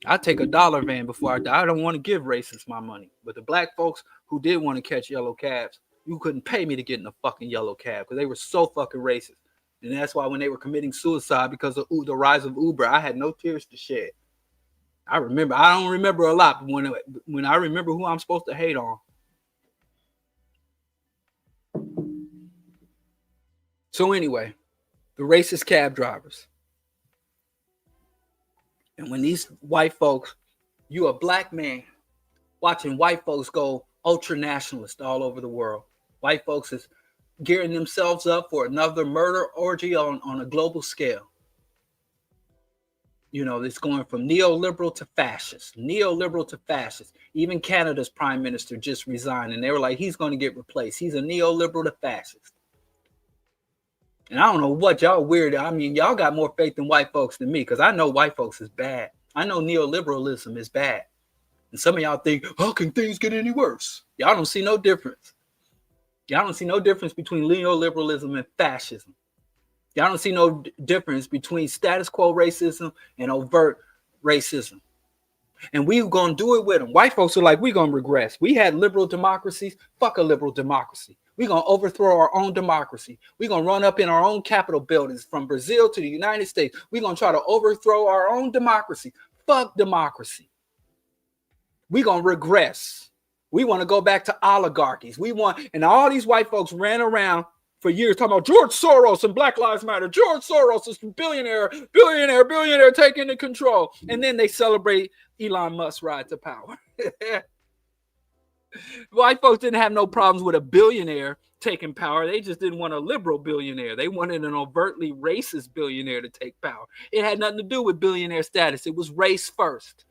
I take a dollar van before I die. I don't want to give racists my money. But the black folks who did want to catch yellow cabs, you couldn't pay me to get in a fucking yellow cab because they were so fucking racist. And that's why when they were committing suicide because of the rise of Uber, I had no tears to shed. I don't remember a lot, but when I remember who I'm supposed to hate on. So anyway, the racist cab drivers. And when these white folks, you a black man watching white folks go ultra nationalist all over the world. White folks is gearing themselves up for another murder orgy on a global scale. You know, it's going from neoliberal to fascist. Even Canada's prime minister just resigned, and they were like, he's going to get replaced. He's a neoliberal to fascist. And I don't know what y'all weird. I mean, y'all got more faith in white folks than me, because I know white folks is bad. I know neoliberalism is bad. And some of y'all think, how can things get any worse? Y'all don't see no difference. Y'all don't see no difference between neoliberalism and fascism. Y'all don't see no difference between status quo racism and overt racism. And we going to do it with them. White folks are like, we going to regress. We had liberal democracies. Fuck a liberal democracy. We're going to overthrow our own democracy. We're going to run up in our own Capitol buildings from Brazil to the United States. We're going to try to overthrow our own democracy. Fuck democracy. We're going to regress. We want to go back to oligarchies. And all these white folks ran around for years talking about George Soros and Black Lives Matter. George Soros is billionaire taking the control. And then they celebrate Elon Musk's ride to power. White folks didn't have no problems with a billionaire taking power. They just didn't want a liberal billionaire. They wanted an overtly racist billionaire to take power. It had nothing to do with billionaire status. It was race first.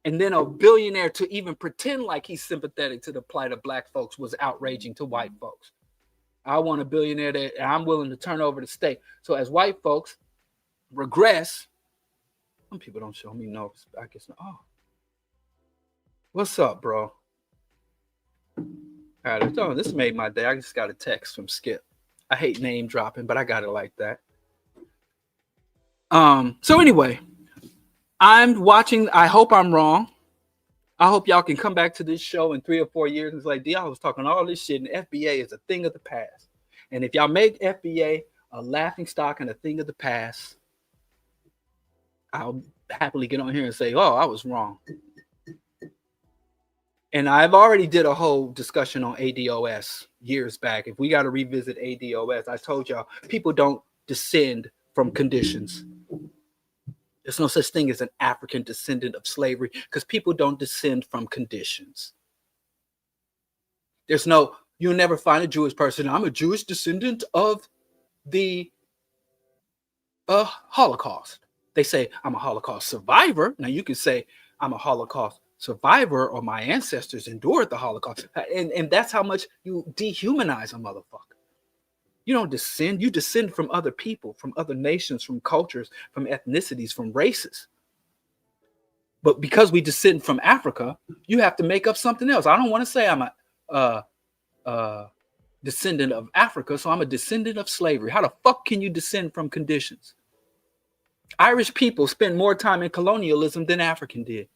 And then a billionaire to even pretend like he's sympathetic to the plight of black folks was outraging to white folks. I want a billionaire that I'm willing to turn over the state. So as white folks regress, some people don't show me no respect. Oh, what's up, bro? All right, this made my day. I just got a text from Skip. I hate name dropping, but I got it like that. So anyway, I'm watching. I hope I'm wrong. I hope y'all can come back to this show in 3 or 4 years and it's like, y'all was talking all this shit, and FBA is a thing of the past. And if y'all make FBA a laughing stock and a thing of the past, I'll happily get on here and say, oh, I was wrong. And I've already did a whole discussion on ADOS years back. If we got to revisit ADOS, I told y'all, people don't descend from conditions. There's no such thing as an African descendant of slavery because people don't descend from conditions. You'll never find a Jewish person. I'm a Jewish descendant of the Holocaust. They say I'm a Holocaust survivor. Now you can say I'm a Holocaust survivor or my ancestors endured the Holocaust. And that's how much you dehumanize a motherfucker. You don't descend. You descend from other people, from other nations, from cultures, from ethnicities, from races. But because we descend from Africa, you have to make up something else. I don't want to say I'm a descendant of Africa, so I'm a descendant of slavery. How the fuck can you descend from conditions? Irish people spent more time in colonialism than African did.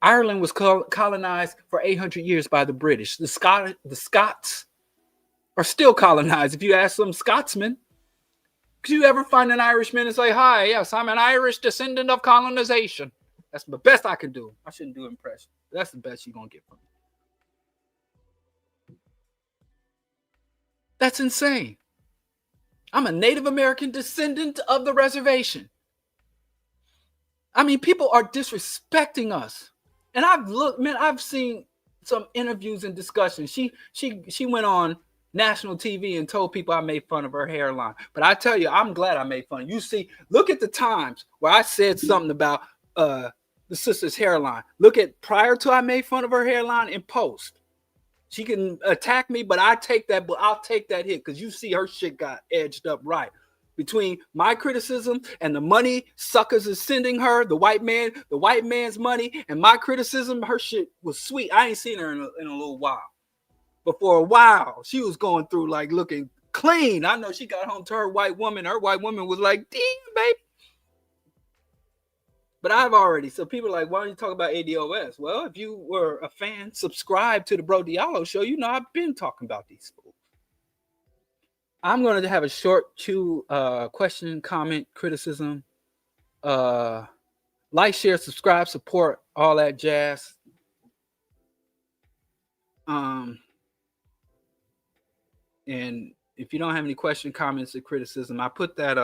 Ireland was colonized for 800 years by the British. The Scots are still colonized. If you ask some Scotsmen, could you ever find an Irishman and say, hi, yes, I'm an Irish descendant of colonization? That's the best I can do. I shouldn't do impression. That's the best you're going to get from me. That's insane. I'm a Native American descendant of the reservation. I mean, people are disrespecting us. And I've seen some interviews and discussions. She went on national TV and told people I made fun of her hairline. But I tell you, I'm glad I made fun. You see, look at the times where I said something about the sister's hairline. Look at prior to I made fun of her hairline and post. She can attack me, but I'll take that hit because you see her shit got edged up right. Between my criticism and the money suckers is sending her, the white man's money, and my criticism, her shit was sweet. I ain't seen her in a little while. But for a while, she was going through like looking clean. I know she got home to her white woman. Her white woman was like, damn, baby. But so people are like, why don't you talk about ADOS? Well, if you were a fan, subscribe to the BroDiallo Show. You know I've been talking about these fools. I'm going to have a short question, comment, criticism, like, share, subscribe, support, all that jazz. And if you don't have any question, comments, or criticism, I put that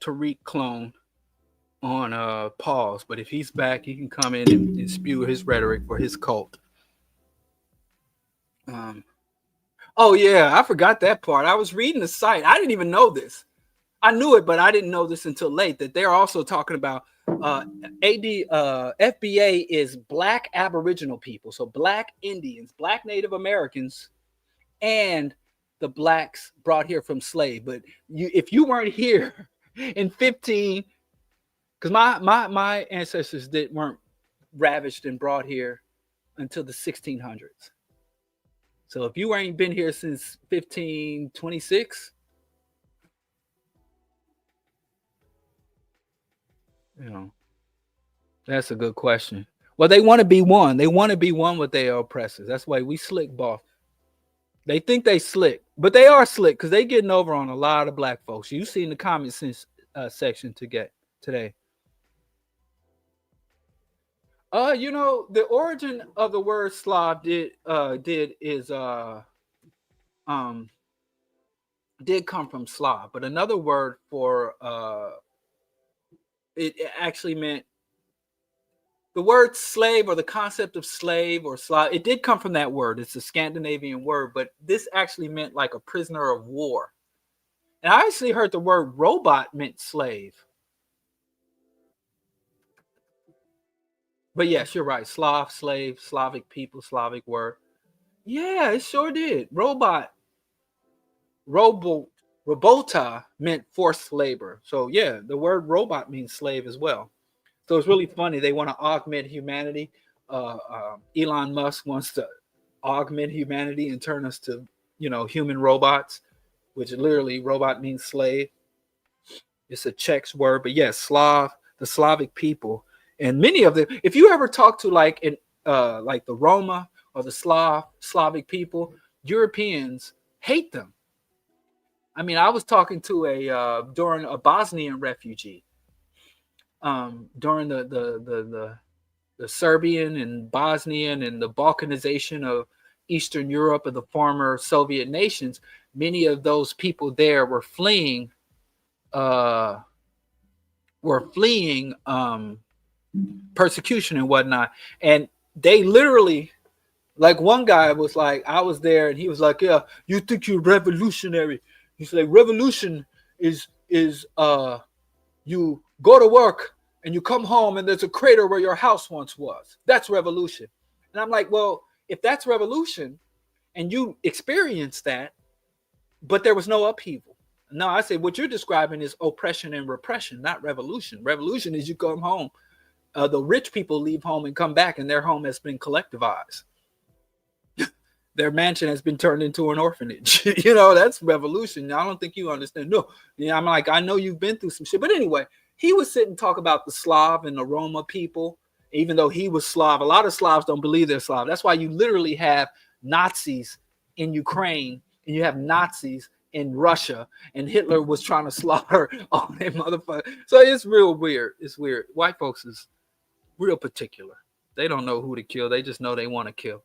Tariq clone on pause. But if he's back, he can come in and spew his rhetoric for his cult. Oh, yeah, I forgot that part. I was reading the site. I didn't even know this. I knew it, but I didn't know this until late, that they're also talking about FBA is Black Aboriginal people. So Black Indians, Black Native Americans, and the Blacks brought here from slave. But if you weren't here in 15, because my ancestors weren't ravaged and brought here until the 1600s. So if you ain't been here since 1526, that's a good question. Well, they want to be one. They want to be one with their oppressors. That's why we slick, boss. They think they slick, but they are slick because they getting over on a lot of black folks. You see in the comments section today. The origin of the word Slav did come from Slav, but another word for it actually meant the word slave, or the concept of slave or Slav. It did come from that word. It's a Scandinavian word, but this actually meant like a prisoner of war. And I actually heard the word robot meant slave. But yes, you're right. Slav, slave, Slavic people, Slavic word. Yeah, it sure did. Robota meant forced labor. So yeah, the word robot means slave as well. So it's really funny. They want to augment humanity. Elon Musk wants to augment humanity and turn us to, human robots, which literally robot means slave. It's a Czech word, but yes, Slav, the Slavic people. And many of them, if you ever talk to like the Roma or the Slavic people, Europeans hate them. I mean, I was talking to during a Bosnian refugee, during the Serbian and Bosnian and the Balkanization of Eastern Europe and the former Soviet nations. Many of those people there were fleeing persecution and whatnot, and they literally, like, one guy was like, I was there, and he was like, yeah, you think you're revolutionary? He's like, revolution is you go to work and you come home and there's a crater where your house once was. That's revolution. And I'm like, well, if that's revolution and you experience that, but there was no upheaval. No, I say what you're describing is oppression and repression, not revolution. Revolution is you come home. The rich people leave home and come back, and their home has been collectivized. Their mansion has been turned into an orphanage. That's revolution. I don't think you understand. No, I'm like, I know you've been through some shit. But anyway, he was sitting and talk about the Slav and the Roma people, even though he was Slav. A lot of Slavs don't believe they're Slav. That's why you literally have Nazis in Ukraine, and you have Nazis in Russia, and Hitler was trying to slaughter all them motherfuckers. So it's real weird. It's weird. White folks is real particular. They don't know who to kill. They just know they want to kill.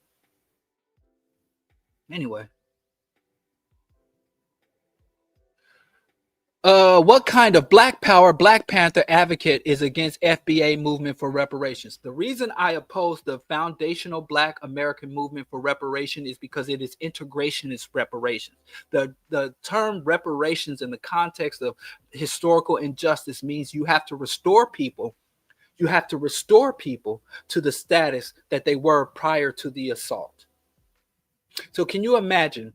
Anyway, what kind of Black Power, Black Panther advocate is against FBA movement for reparations? The reason I oppose the foundational Black American movement for reparation is because it is integrationist reparations. The term reparations in the context of historical injustice means you have to restore people. You have to restore people to the status that they were prior to the assault. So can you imagine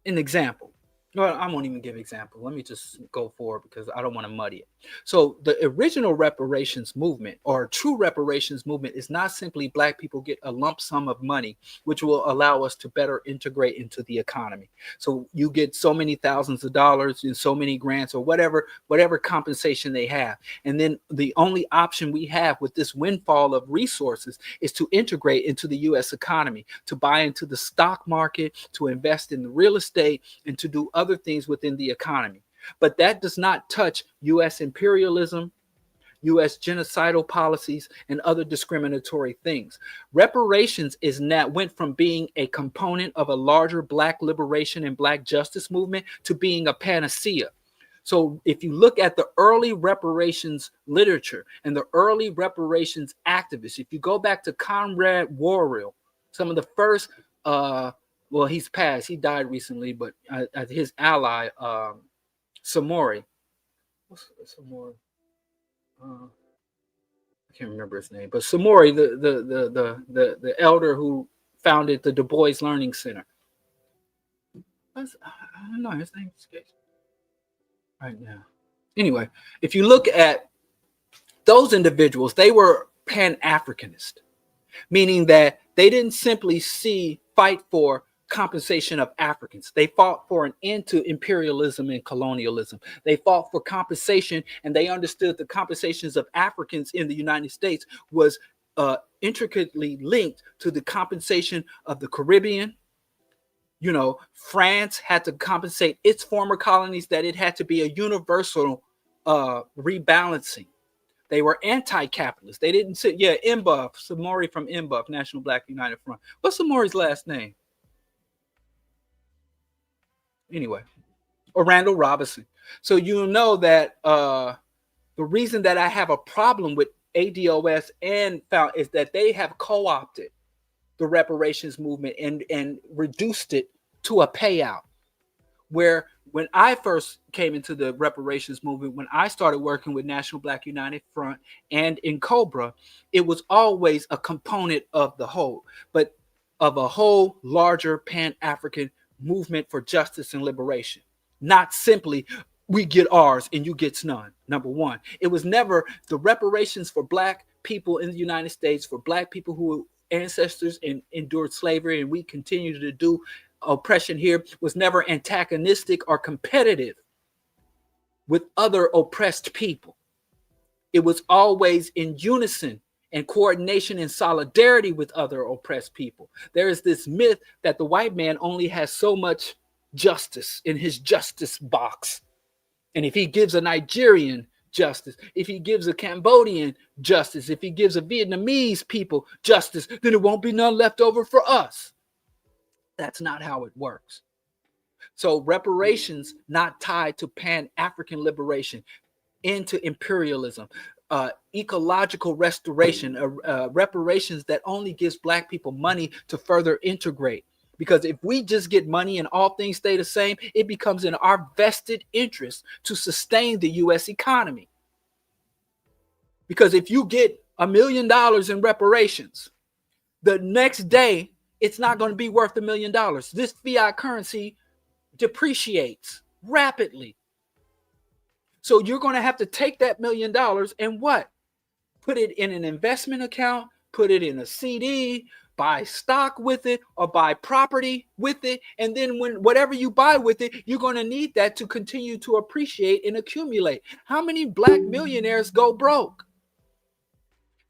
an example? Well, I won't even give example. Let me just go forward because I don't want to muddy it. So the original reparations movement or true reparations movement is not simply Black people get a lump sum of money, which will allow us to better integrate into the economy. So you get so many thousands of dollars and so many grants or whatever compensation they have. And then the only option we have with this windfall of resources is to integrate into the U.S. economy, to buy into the stock market, to invest in the real estate, and to do other things within the economy. But that does not touch U.S. imperialism, U.S. genocidal policies, and other discriminatory things. Reparations went from being a component of a larger Black liberation and Black justice movement to being a panacea. So if you look at the early reparations literature and the early reparations activists, if you go back to Conrad Worrill, some of the first well, he's passed. He died recently, but his ally, Samori. What's Samori? I can't remember his name, but Samori, the elder who founded the Du Bois Learning Center. I don't know, his name escapes right now. Anyway, if you look at those individuals, they were Pan-Africanist, meaning that they didn't simply fight for compensation of Africans. They fought for an end to imperialism and colonialism. They fought for compensation, and they understood the compensations of Africans in the United States was intricately linked to the compensation of the Caribbean. You know, France had to compensate its former colonies, that it had to be a universal rebalancing. They were anti-capitalist. They didn't sit, MBUF, Samori from MBUF, National Black United Front. What's Samori's last name? Anyway, or Randall Robinson. So you know that the reason that I have a problem with ADOS and found is that they have co-opted the reparations movement and reduced it to a payout. Where when I first came into the reparations movement, when I started working with National Black United Front and in Cobra, it was always a component of the whole, but of a whole larger Pan-African movement for justice and liberation. Not simply we get ours and you get none. Number one, it was never the reparations for Black people in the United States, for Black people who ancestors endured slavery and we continue to do oppression here, was never antagonistic or competitive with other oppressed people. It was always in unison and coordination and solidarity with other oppressed people. There is this myth that the white man only has so much justice in his justice box. And if he gives a Nigerian justice, if he gives a Cambodian justice, if he gives a Vietnamese people justice, then it won't be none left over for us. That's not how it works. So reparations not tied to Pan-African liberation, into imperialism, ecological restoration, reparations that only gives Black people money to further integrate. Because if we just get money and all things stay the same, it becomes in our vested interest to sustain the U.S. economy. Because if you get $1 million in reparations, the next day, it's not going to be worth $1 million. This fiat currency depreciates rapidly. So you're going to have to take that $1 million and what? Put it in an investment account, put it in a CD, buy stock with it, or buy property with it. And then when whatever you buy with it, you're going to need that to continue to appreciate and accumulate. How many Black millionaires go broke?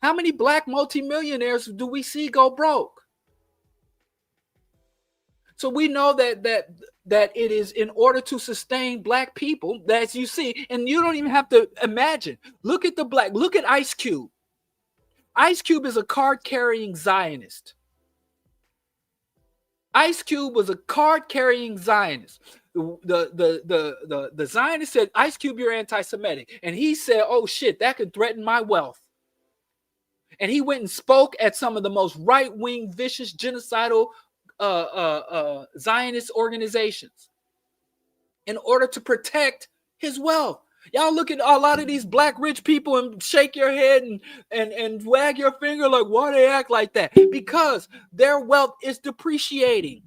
How many Black multimillionaires do we see go broke? So we know that it is in order to sustain Black people, as you see, and you don't even have to imagine. Look at Ice Cube. Ice Cube is a card-carrying Zionist. Ice Cube was a card-carrying Zionist. The Zionist said, Ice Cube, you're anti-Semitic. And he said, oh shit, that could threaten my wealth. And he went and spoke at some of the most right-wing, vicious, genocidal Zionist organizations in order to protect his wealth. Y'all look at a lot of these black rich people and shake your head and wag your finger like, why they act like that? Because their wealth is depreciating.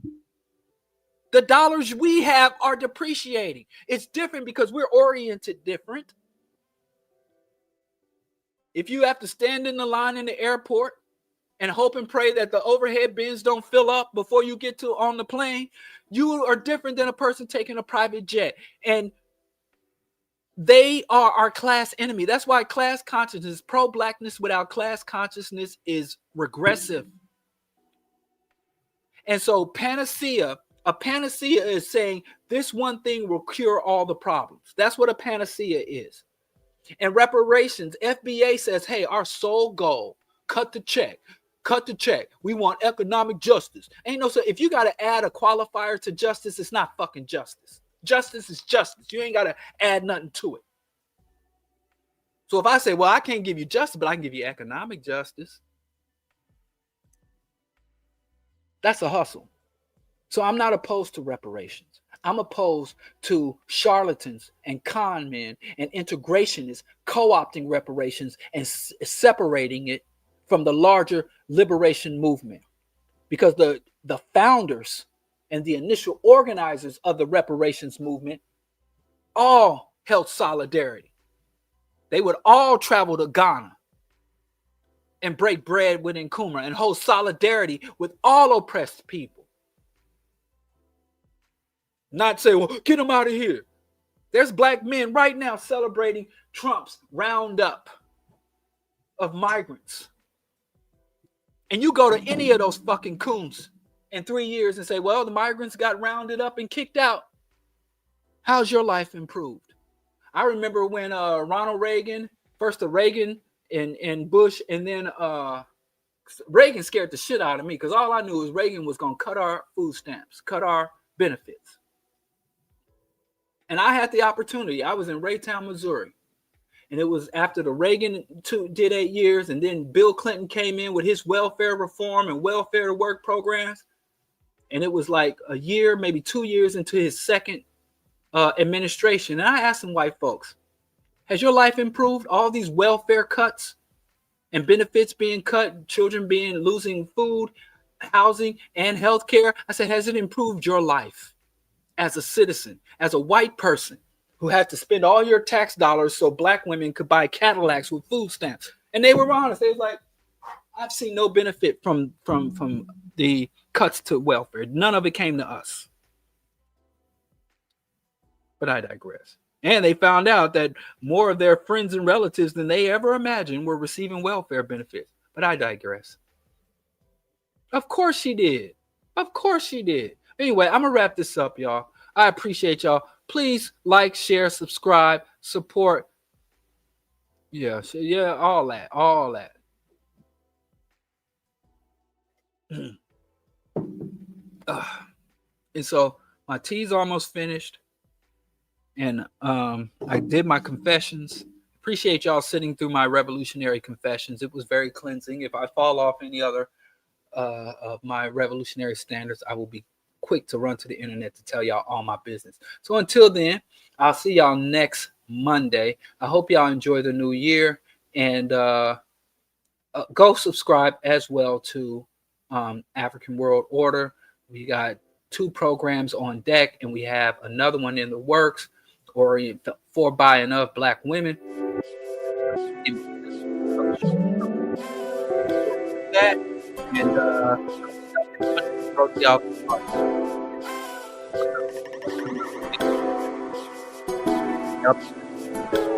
The dollars we have are depreciating. It's different because we're oriented different. If you have to stand in the line in the airport and hope and pray that the overhead bins don't fill up before you get to on the plane, you are different than a person taking a private jet. And they are our class enemy. That's why class consciousness, pro-blackness without class consciousness is regressive. And so a panacea is saying this one thing will cure all the problems. That's what a panacea is. And reparations, FBA says, hey, our sole goal, cut the check. We want economic justice. Ain't no, so if you got to add a qualifier to justice, it's not fucking justice. Justice is justice. You ain't got to add nothing to it. So if I say, well, I can't give you justice, but I can give you economic justice, that's a hustle. So I'm not opposed to reparations. I'm opposed to charlatans and con men and integrationists co-opting reparations and separating it from the larger liberation movement. Because the founders and the initial organizers of the reparations movement all held solidarity. They would all travel to Ghana and break bread with Nkrumah and hold solidarity with all oppressed people. Not say, well, get them out of here. There's black men right now celebrating Trump's roundup of migrants. And you go to any of those fucking coons in 3 years and say, well, the migrants got rounded up and kicked out. How's your life improved? I remember when Ronald Reagan, first the Reagan and Bush, and then Reagan scared the shit out of me because all I knew was Reagan was going to cut our food stamps, cut our benefits. And I had the opportunity. I was in Raytown, Missouri. And it was after the Reagan did 8 years, and then Bill Clinton came in with his welfare reform and welfare to work programs. And it was like a year, maybe 2 years into his second administration. And I asked some white folks, has your life improved? All these welfare cuts and benefits being cut, children losing food, housing, and health care. I said, has it improved your life as a citizen, as a white person who had to spend all your tax dollars so black women could buy Cadillacs with food stamps? And they were honest. They was like, I've seen no benefit from the cuts to welfare. None of it came to us. But I digress. And they found out that more of their friends and relatives than they ever imagined were receiving welfare benefits. But I digress. Of course she did. Of course she did. Anyway, I'm going to wrap this up, y'all. I appreciate y'all. Please like, share, subscribe, support. Yeah, all that. And so my tea's almost finished. And I did my confessions. Appreciate y'all sitting through my revolutionary confessions. It was very cleansing. If I fall off any other of my revolutionary standards, I will be quick to run to the internet to tell y'all all my business. So until then, I'll see y'all next Monday. I hope y'all enjoy the new year, and go subscribe as well to African World Order. We got 2 programs on deck, and we have another one in the works, or for by enough black women. That and BroDiallo. Yep.